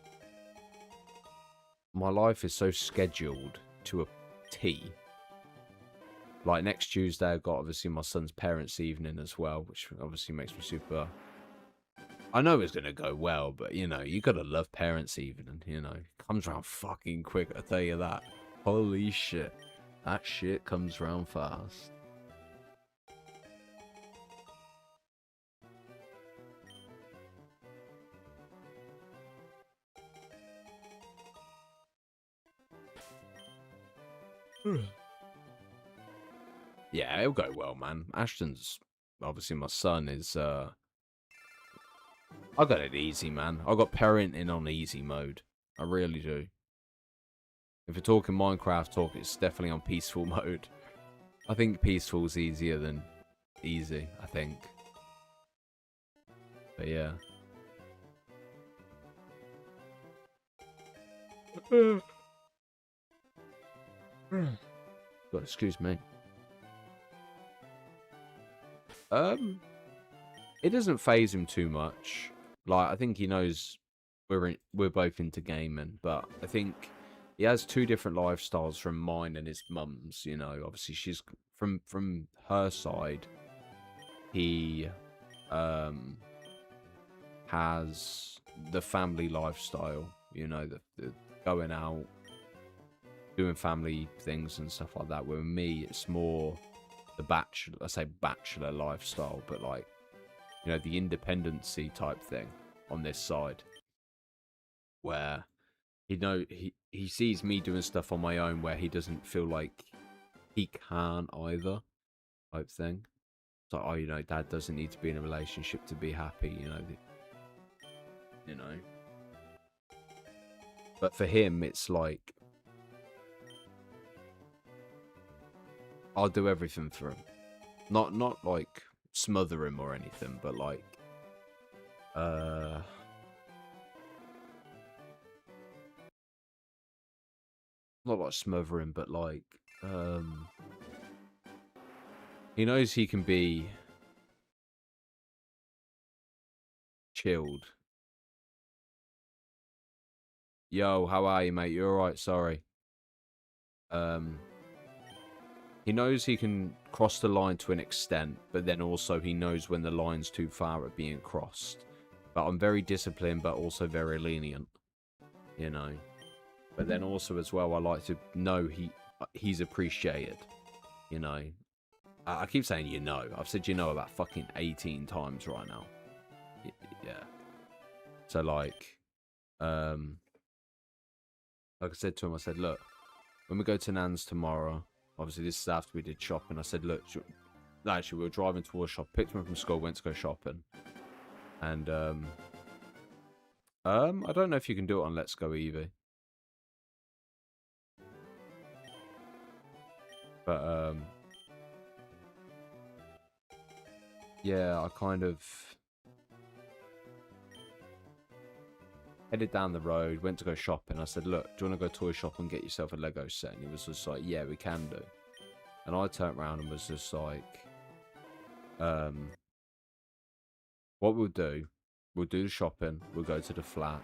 My life is so scheduled to a T. Like next Tuesday, I've got obviously my son's parents' evening as well, which obviously makes me super... I know it's going to go well, but, you know, you got to love parents' evening, you know. It comes around fucking quick, I tell you that. Holy shit. That shit comes around fast. Yeah, it'll go well, man. Ashton's obviously my son is I got it easy, man. I got parenting on easy mode. I really do. If you're talking Minecraft talk, it's definitely on peaceful mode. I think peaceful's easier than easy, I think. But yeah. God, excuse me. It doesn't phase him too much. Like I think he knows we're both into gaming, but I think he has two different lifestyles from mine and his mum's. You know, obviously she's from her side. He has the family lifestyle. You know, the going out, doing family things and stuff like that. With me, it's more the bachelor lifestyle, but like, you know, the independency type thing on this side, where he sees me doing stuff on my own where he doesn't feel like he can either, type thing. It's like, oh, you know, dad doesn't need to be in a relationship to be happy, you know. But for him, it's like, I'll do everything for him. Not like smother him or anything, but like not like smother him, but like he knows he can be chilled. Yo, how are you, mate? You alright? Sorry. He knows he can cross the line to an extent, but then also he knows when the line's too far at being crossed. But I'm very disciplined, but also very lenient, you know. But then also as well, I like to know he's appreciated, you know. I keep saying you know. I've said you know about fucking 18 times right now. Yeah. So like I said to him, I said, look, when we go to Nan's tomorrow, obviously this is after we did shopping, I said, look, actually we were driving towards shop, picked him up from school, went to go shopping. And I don't know if you can do it on Let's Go Eevee. But yeah, I kind of headed down the road, went to go shopping. I said, look, do you want to go toy shop and get yourself a Lego set? And he was just like, yeah, we can do. And I turned around and was just like, what we'll do the shopping, we'll go to the flat,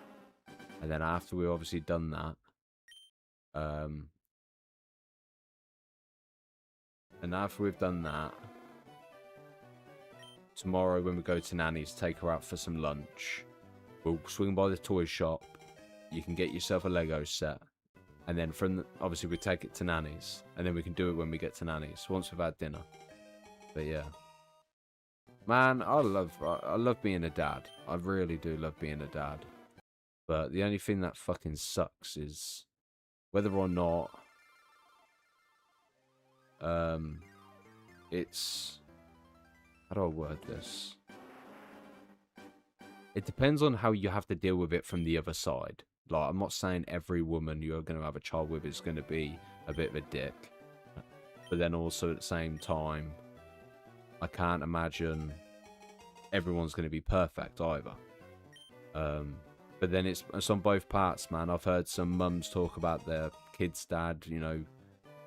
and then after we've obviously done that, tomorrow when we go to Nanny's, take her out for some lunch. We'll swing by the toy shop. You can get yourself a Lego set. And then obviously we take it to Nanny's. And then we can do it when we get to Nanny's, once we've had dinner. But yeah. Man, I love being a dad. I really do love being a dad. But the only thing that fucking sucks is whether or not it's... How do I word this? It depends on how you have to deal with it from the other side. Like, I'm not saying every woman you're going to have a child with is going to be a bit of a dick. But then also at the same time, I can't imagine everyone's going to be perfect either. But then it's on both parts, man. I've heard some mums talk about their kid's dad, you know,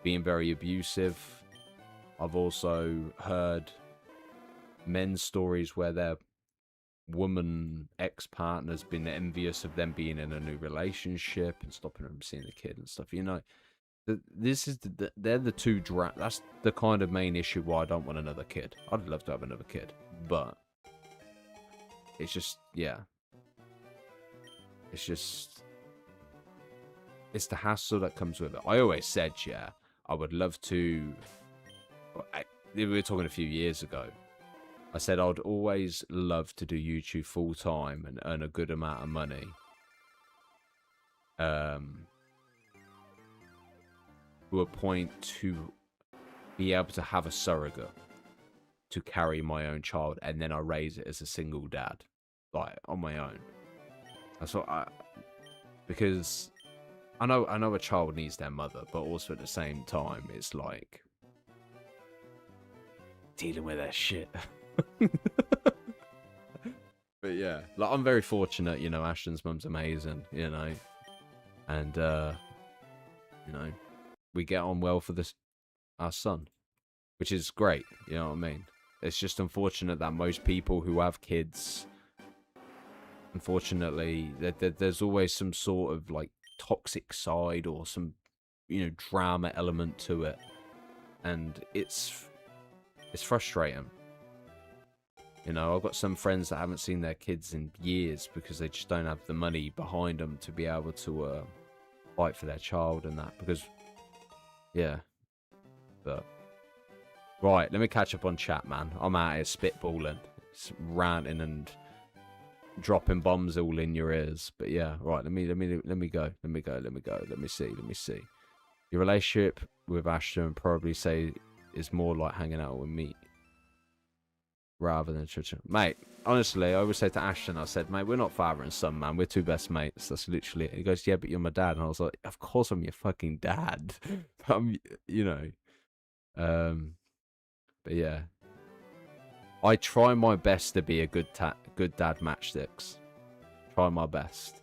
being very abusive. I've also heard men's stories where their woman ex-partner's been envious of them being in a new relationship and stopping them from seeing the kid and stuff. You know, they're the two that's the kind of main issue why I don't want another kid. I'd love to have another kid, but it's just, yeah, it's the hassle that comes with it. I always said, yeah, I would love to. We were talking a few years ago. I said I'd always love to do YouTube full time and earn a good amount of money. To a point to be able to have a surrogate to carry my own child, and then I raise it as a single dad, like on my own. That's what because I know a child needs their mother, but also at the same time, it's like dealing with that shit. But yeah, like I'm very fortunate, you know, Ashton's mum's amazing, you know, and you know, we get on well for our son, which is great, you know what I mean? It's just unfortunate that most people who have kids, unfortunately, there's always some sort of like toxic side or some, you know, drama element to it, and it's frustrating. You know, I've got some friends that haven't seen their kids in years because they just don't have the money behind them to be able to fight for their child and that. Because, yeah. But, right, let me catch up on chat, man. I'm out here spitballing, ranting and dropping bombs all in your ears. But yeah, right, let me go. Let me see. Your relationship with Ashton probably say is more like hanging out with me rather than church. Mate, honestly, I always say to Ashton, I said, mate, we're not father and son, man. We're two best mates. That's literally it. He goes, yeah, but you're my dad. And I was like, of course I'm your fucking dad. I'm, you know. But yeah. I try my best to be a good dad matchsticks. Try my best.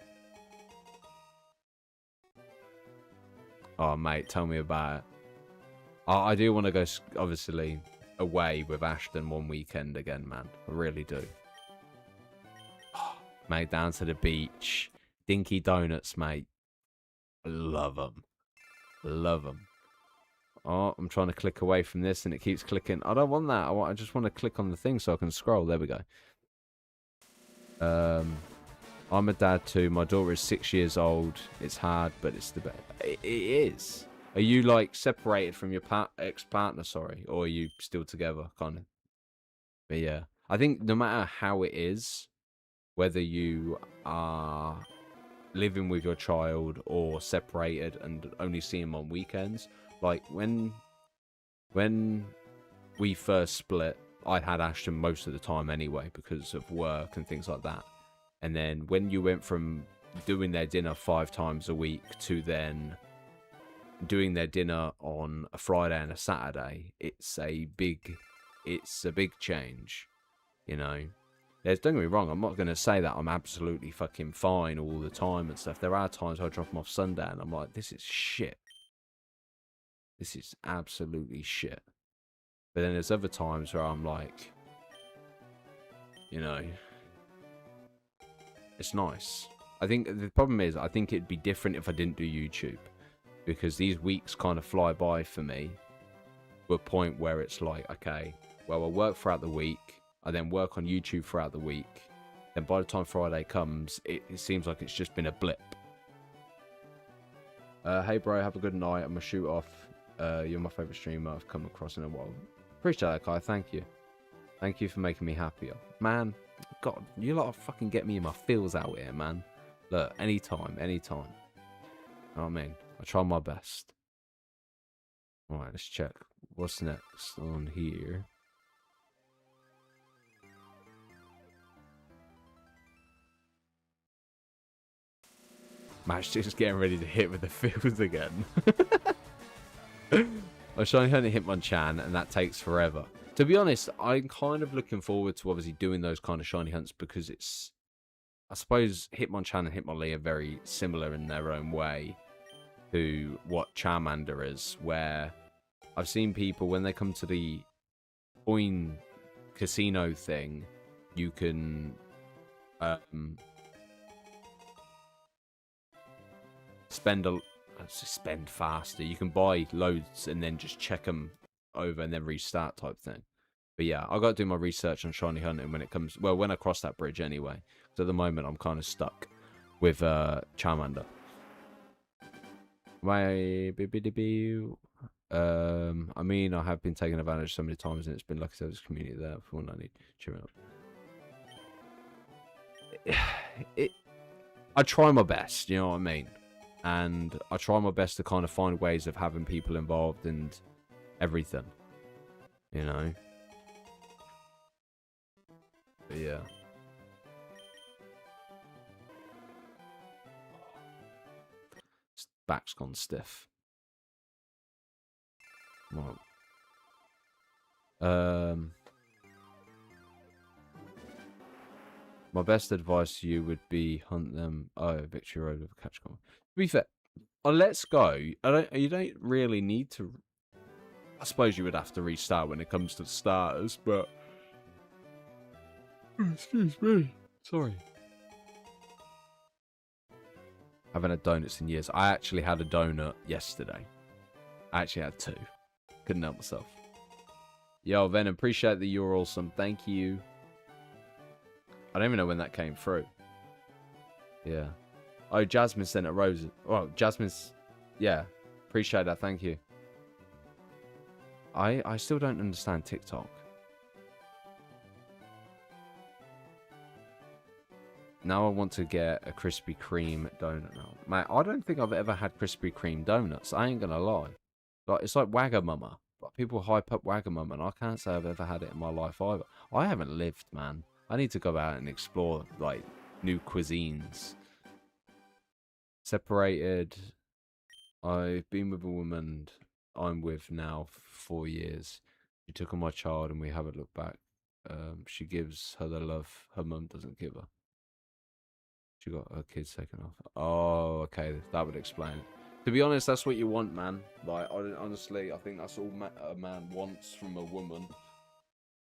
Oh, mate, tell me about it. I do want to go, obviously, away with Ashton one weekend again, man. I really do. Oh, mate, down to the beach. Dinky Donuts, mate. Love them. Love them. Oh, I'm trying to click away from this and it keeps clicking. I don't want that. I just want to click on the thing so I can scroll. There we go. I'm a dad too. My daughter is 6 years old. It's hard, but it's the best. It is. Are you like separated from your ex-partner, sorry? Or are you still together, kind of? But yeah. I think no matter how it is, whether you are living with your child or separated and only see him on weekends, like when we first split, I had Ashton most of the time anyway because of work and things like that. And then when you went from doing their dinner 5 times a week to then doing their dinner on a Friday and a Saturday, it's a big change, you know. Don't get me wrong, I'm not going to say that I'm absolutely fucking fine all the time and stuff. There are times I drop them off Sunday and I'm like, this is shit. This is absolutely shit. But then there's other times where I'm like, you know, it's nice. I think the problem is, I think it'd be different if I didn't do YouTube. Because these weeks kind of fly by for me to a point where it's like, okay, well, I work throughout the week. I then work on YouTube throughout the week. Then by the time Friday comes, it seems like it's just been a blip. Hey, bro, have a good night. I'm going to shoot off. You're my favourite streamer I've come across in a while. Appreciate that, Kai. Thank you. Thank you for making me happier. Man, God, you lot fucking get me in my feels out here, man. Look, anytime. You know what I mean? I try my best. Alright, let's check. What's next on here? Match just getting ready to hit with the fields again. I was trying to hit Hitmonchan, and that takes forever. To be honest, I'm kind of looking forward to obviously doing those kind of shiny hunts because it's... I suppose Hitmonchan and Hitmonlee are very similar in their own way to what Charmander is, where I've seen people, when they come to the coin casino thing, you can spend faster. You can buy loads and then just check them over and then restart type thing. But yeah, I've got to do my research on shiny hunting when it comes... Well, when I cross that bridge anyway. So at the moment, I'm kind of stuck with Charmander. I mean, I have been taken advantage so many times, and it's been like I said, this community there for when I need cheering up. I try my best, you know what I mean? And I try my best to kind of find ways of having people involved and everything, you know? But yeah. Back's gone stiff. Right. My best advice to you would be hunt them. Oh, Victory Road with a catch call. To be fair, on Let's Go, you don't really need to. I suppose you would have to restart when it comes to starters, but excuse me, sorry. Haven't had donuts in years. I actually had a donut yesterday. I actually had 2. Couldn't help myself. Yo, Venom, appreciate that you're awesome. Thank you. I don't even know when that came through. Yeah. Oh, Jasmine sent a rose. Oh, Jasmine's... Yeah. Appreciate that. Thank you. I still don't understand TikTok. Now I want to get a Krispy Kreme donut now. Mate, I don't think I've ever had Krispy Kreme donuts. I ain't gonna lie. Like, it's like Wagamama. Like, people hype up Wagamama, and I can't say I've ever had it in my life either. I haven't lived, man. I need to go out and explore, like, new cuisines. Separated. I've been with a woman I'm with now for 4 years. She took on my child, and we haven't looked back. She gives her the love her mum doesn't give her. She got her kids taken off. Oh, okay. That would explain it. To be honest, that's what you want, man. Like, honestly, I think that's all a man wants from a woman.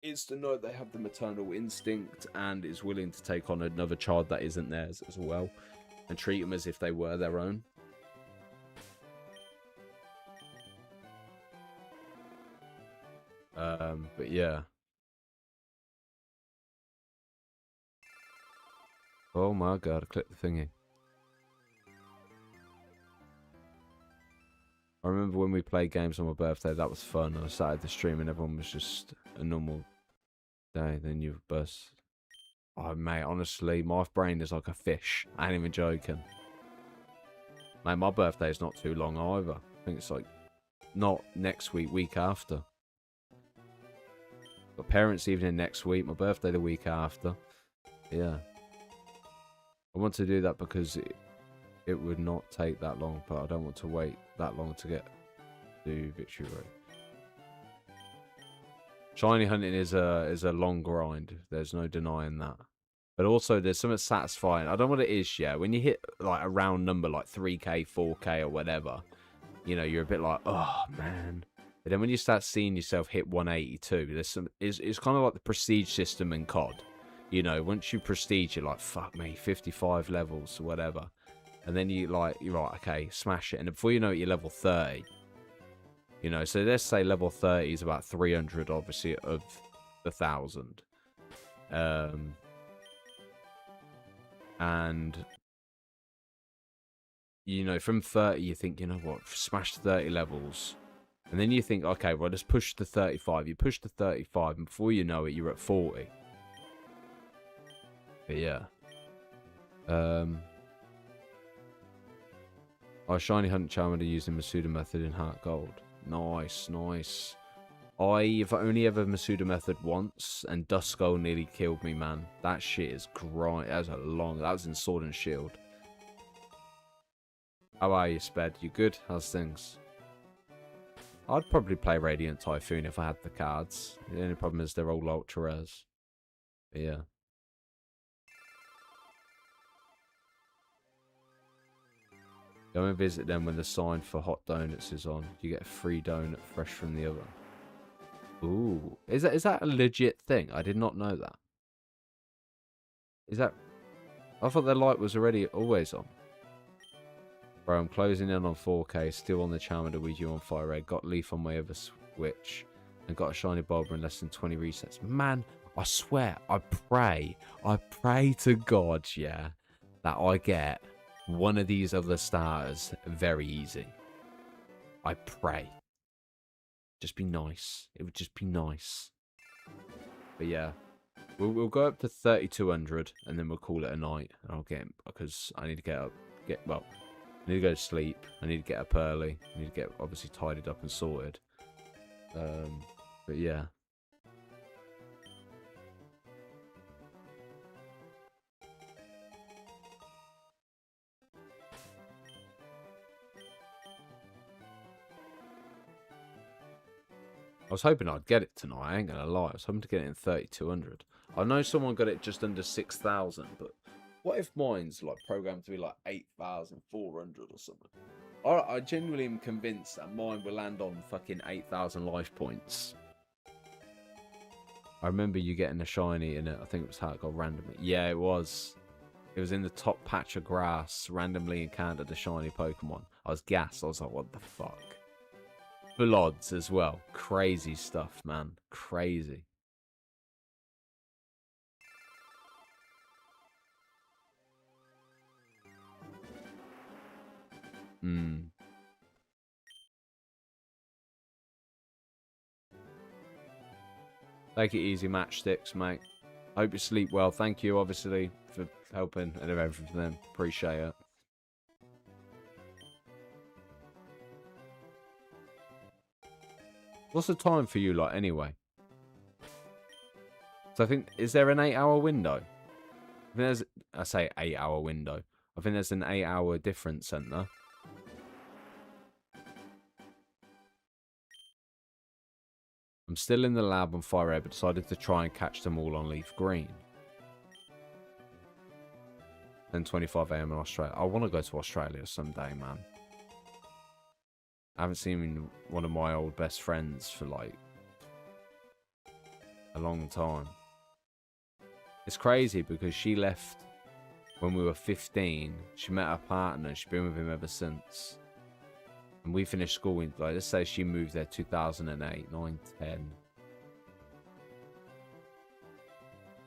Is to know they have the maternal instinct and is willing to take on another child that isn't theirs as well. And treat them as if they were their own. But yeah. Oh my god, I clicked the thingy. I remember when we played games on my birthday, that was fun. I started the stream and everyone was just a normal day. Then you burst. Oh, mate, honestly, my brain is like a fish. I ain't even joking. Mate, my birthday is not too long either. I think it's like not next week, week after. Got parents' evening next week, my birthday the week after. Yeah. I want to do that because it would not take that long, but I don't want to wait that long to get to victory road. Shiny hunting is a long grind. There's no denying that. But also, there's something satisfying. I don't know what it is, yeah. When you hit like a round number, like 3K, 4K, or whatever, you know, you're a bit like, oh man. But then when you start seeing yourself hit 182, there's some. It's kind of like the prestige system in COD. You know, once you prestige, you're like, fuck me, 55 levels or whatever, and then you're right, okay, smash it, and before you know it, you're level 30. You know, so let's say level 30 is about 300, obviously, of the 1,000. And, you know, from 30, you think, you know what, smash 30 levels. And then you think, okay, well, let's push to 35. You push to 35, and before you know it, you're at 40. But yeah. I shiny hunt Charmander using Masuda method in Heart Gold. Nice, nice. I've only ever Masuda method once, and Duskull nearly killed me, man. That shit is grind. That was in Sword and Shield. How are you, Sped? You good? How's things? I'd probably play Radiant Typhoon if I had the cards. The only problem is they're all ultra rares. But yeah. Go and visit them when the sign for hot donuts is on. You get a free donut fresh from the oven. Ooh. Is that a legit thing? I did not know that. Is that... I thought their light was already always on. Bro, I'm closing in on 4K. Still on the Charmander Ouija on Fire Red. Got Leaf on my other Switch. And got a shiny Bulba in less than 20 resets. Man, I swear, I pray to God, yeah, that I get one of these other stars very easy. I pray. Just be nice. It would just be nice. But yeah, we'll go up to 3,200 and then we'll call it a night. And I'll get, because I need to get up, I need to go to sleep. I need to get up early. I need to get obviously tidied up and sorted. But yeah. I was hoping I'd get it tonight. I ain't gonna lie. I was hoping to get it in 3,200. I know someone got it just under 6,000, but what if mine's like programmed to be like 8,400 or something? I genuinely am convinced that mine will land on fucking 8,000 life points. I remember you getting a shiny in it. I think it was how it got randomly. Yeah, it was. It was in the top patch of grass. Randomly encountered a shiny Pokemon. I was gassed. I was like, what the fuck? Full odds as well. Crazy stuff, man. Crazy. Take it easy, Matchsticks, mate. Hope you sleep well. Thank you, obviously, for helping and everything. Appreciate it. What's the time for you like anyway? So I think, is there an 8-hour window? I say 8-hour window. I think there's an 8-hour difference, isn't there? I'm still in the lab on Fire Red, but decided to try and catch them all on Leaf Green. Then 25 AM in Australia. I want to go to Australia someday, man. I haven't seen one of my old best friends for like a long time. It's crazy because she left when we were 15. She met her partner and she's been with him ever since. And we finished school in, like, let's say she moved there 2008, 9, 10.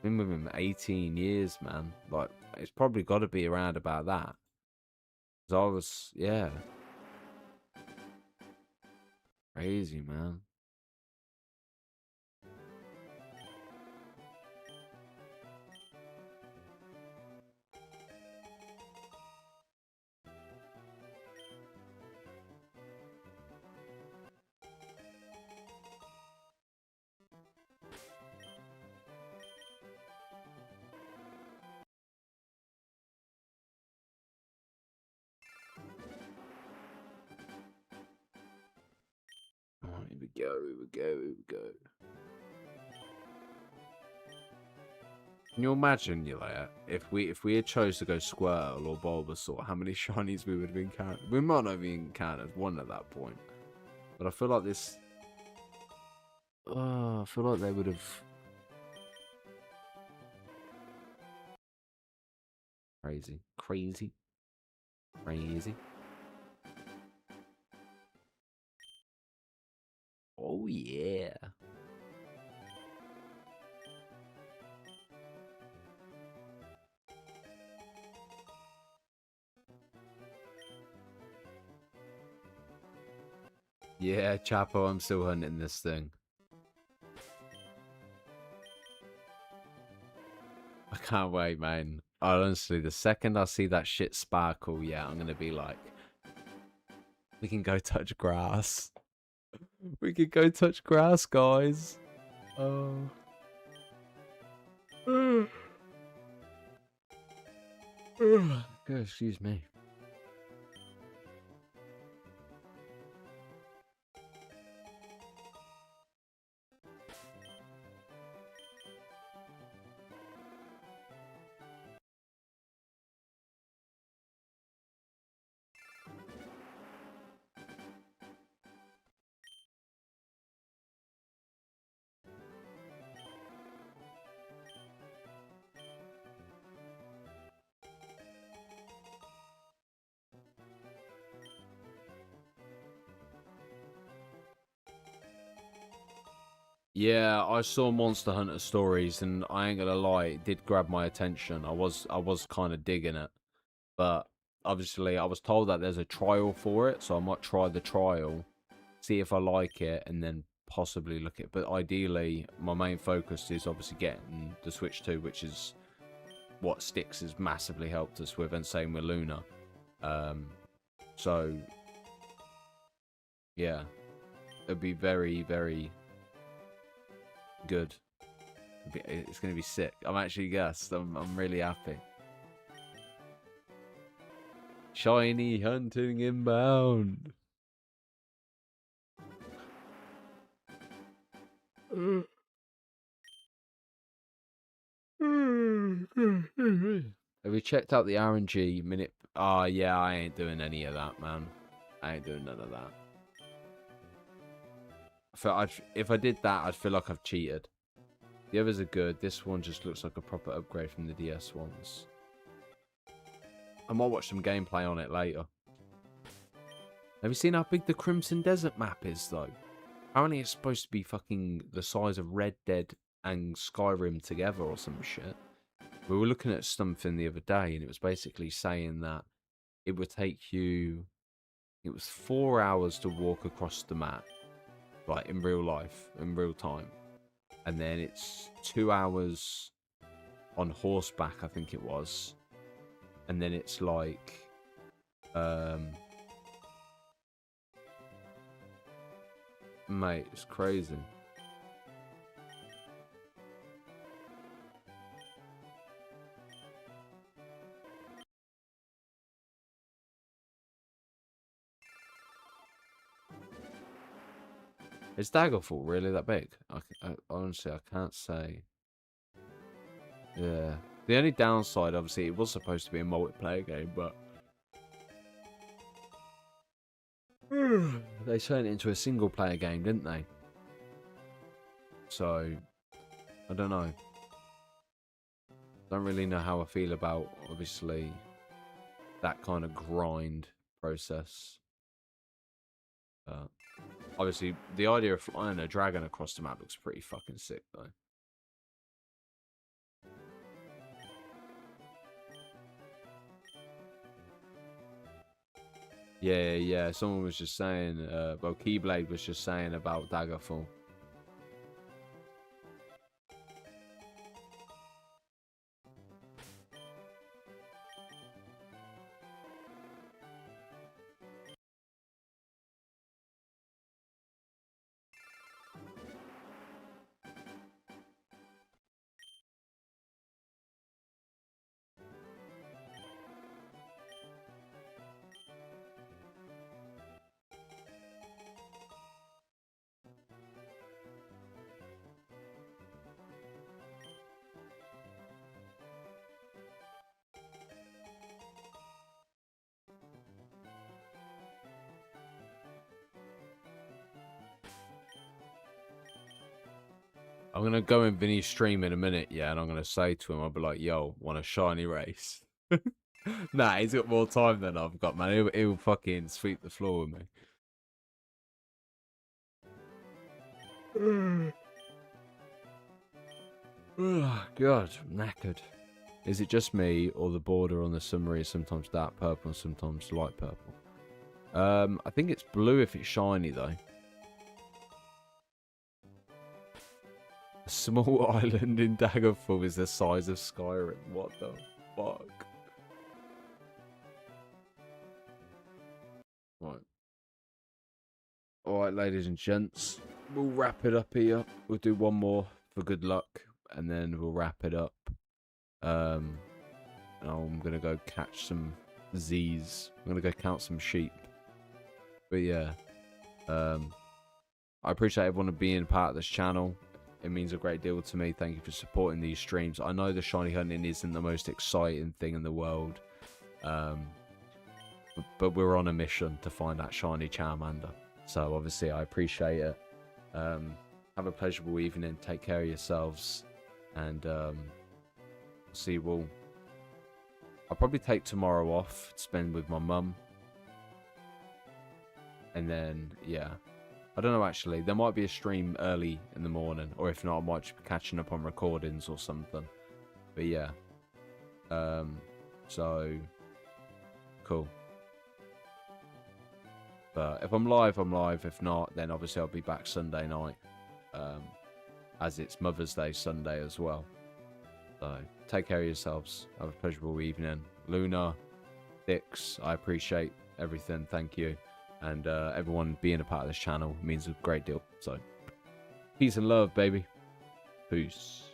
Been with him 18 years, man. Like, it's probably got to be around about that. Because I was, yeah. Crazy, man. Here we go. Here we go. Here we go. Can you imagine, if we had chose to go Squirtle or Bulbasaur, how many shinies we would have encountered? We might not have encountered one at that point. But I feel like this... I feel like they would have... Crazy. Crazy. Crazy. Oh, yeah. Yeah, Chapo, I'm still hunting this thing. I can't wait, man. Honestly, the second I see that shit sparkle, yeah, I'm gonna be like, we can go touch grass. We can go touch grass, guys. Oh. God, excuse me. Yeah, I saw Monster Hunter Stories, and I ain't gonna lie, it did grab my attention. I was kind of digging it, but obviously I was told that there's a trial for it, so I might try the trial, see if I like it, and then possibly look at. But ideally, my main focus is obviously getting the Switch 2, which is what Styx has massively helped us with, and same with Luna. So yeah, it'd be very, very good. It's gonna be sick. I'm actually gassed. I'm really happy. Shiny hunting inbound. Have you checked out the RNG minute? Oh yeah, I ain't doing any of that, man. I ain't doing none of that. If I did that, I'd feel like I've cheated. The others are good. This one just looks like a proper upgrade from the DS ones. I might watch some gameplay on it later. Have you seen how big the Crimson Desert map is, though? Apparently it's supposed to be fucking the size of Red Dead and Skyrim together or some shit. We were looking at something the other day, and it was basically saying that it would take you... It was 4 hours to walk across the map. Like, in real life, in real time. And then it's 2 hours on horseback, I think it was. And then it's like... Mate, it's crazy. Is Daggerfall really that big? Honestly, I can't say. Yeah. The only downside, obviously, it was supposed to be a multiplayer game, but... They turned it into a single-player game, didn't they? So, I don't know. Don't really know how I feel about, obviously, that kind of grind process. Obviously, the idea of flying a dragon across the map looks pretty fucking sick, though. Yeah. Someone was just saying, well, Keyblade was just saying about Daggerfall. I'm gonna go in Vinny's stream in a minute, yeah, and I'm gonna say to him, I'll be like, "Yo, want a shiny race?" Nah, he's got more time than I've got, man. He'll fucking sweep the floor with me. Oh, God, I'm knackered. Is it just me, or the border on the summary is sometimes dark purple and sometimes light purple? I think it's blue if it's shiny, though. A small island in Daggerfall is the size of Skyrim. What the fuck? Right. Alright, ladies and gents. We'll wrap it up here. We'll do one more for good luck, and then we'll wrap it up. I'm gonna go catch some Z's. I'm gonna go count some sheep. But yeah, I appreciate everyone being part of this channel. It means a great deal to me. Thank you for supporting these streams. I know the shiny hunting isn't the most exciting thing in the world, but we're on a mission to find that shiny Charmander. So obviously I appreciate it. Have a pleasurable evening. Take care of yourselves, and see you all. I'll probably take tomorrow off to spend with my mum. And then, yeah. I don't know, actually. There might be a stream early in the morning. Or if not, I might just be catching up on recordings or something. But, yeah. So, cool. But if I'm live, I'm live. If not, then obviously I'll be back Sunday night. As it's Mother's Day Sunday as well. So, take care of yourselves. Have a pleasurable evening. Luna, Dix, I appreciate everything. Thank you. And everyone being a part of this channel means a great deal. So, peace and love, baby. Peace.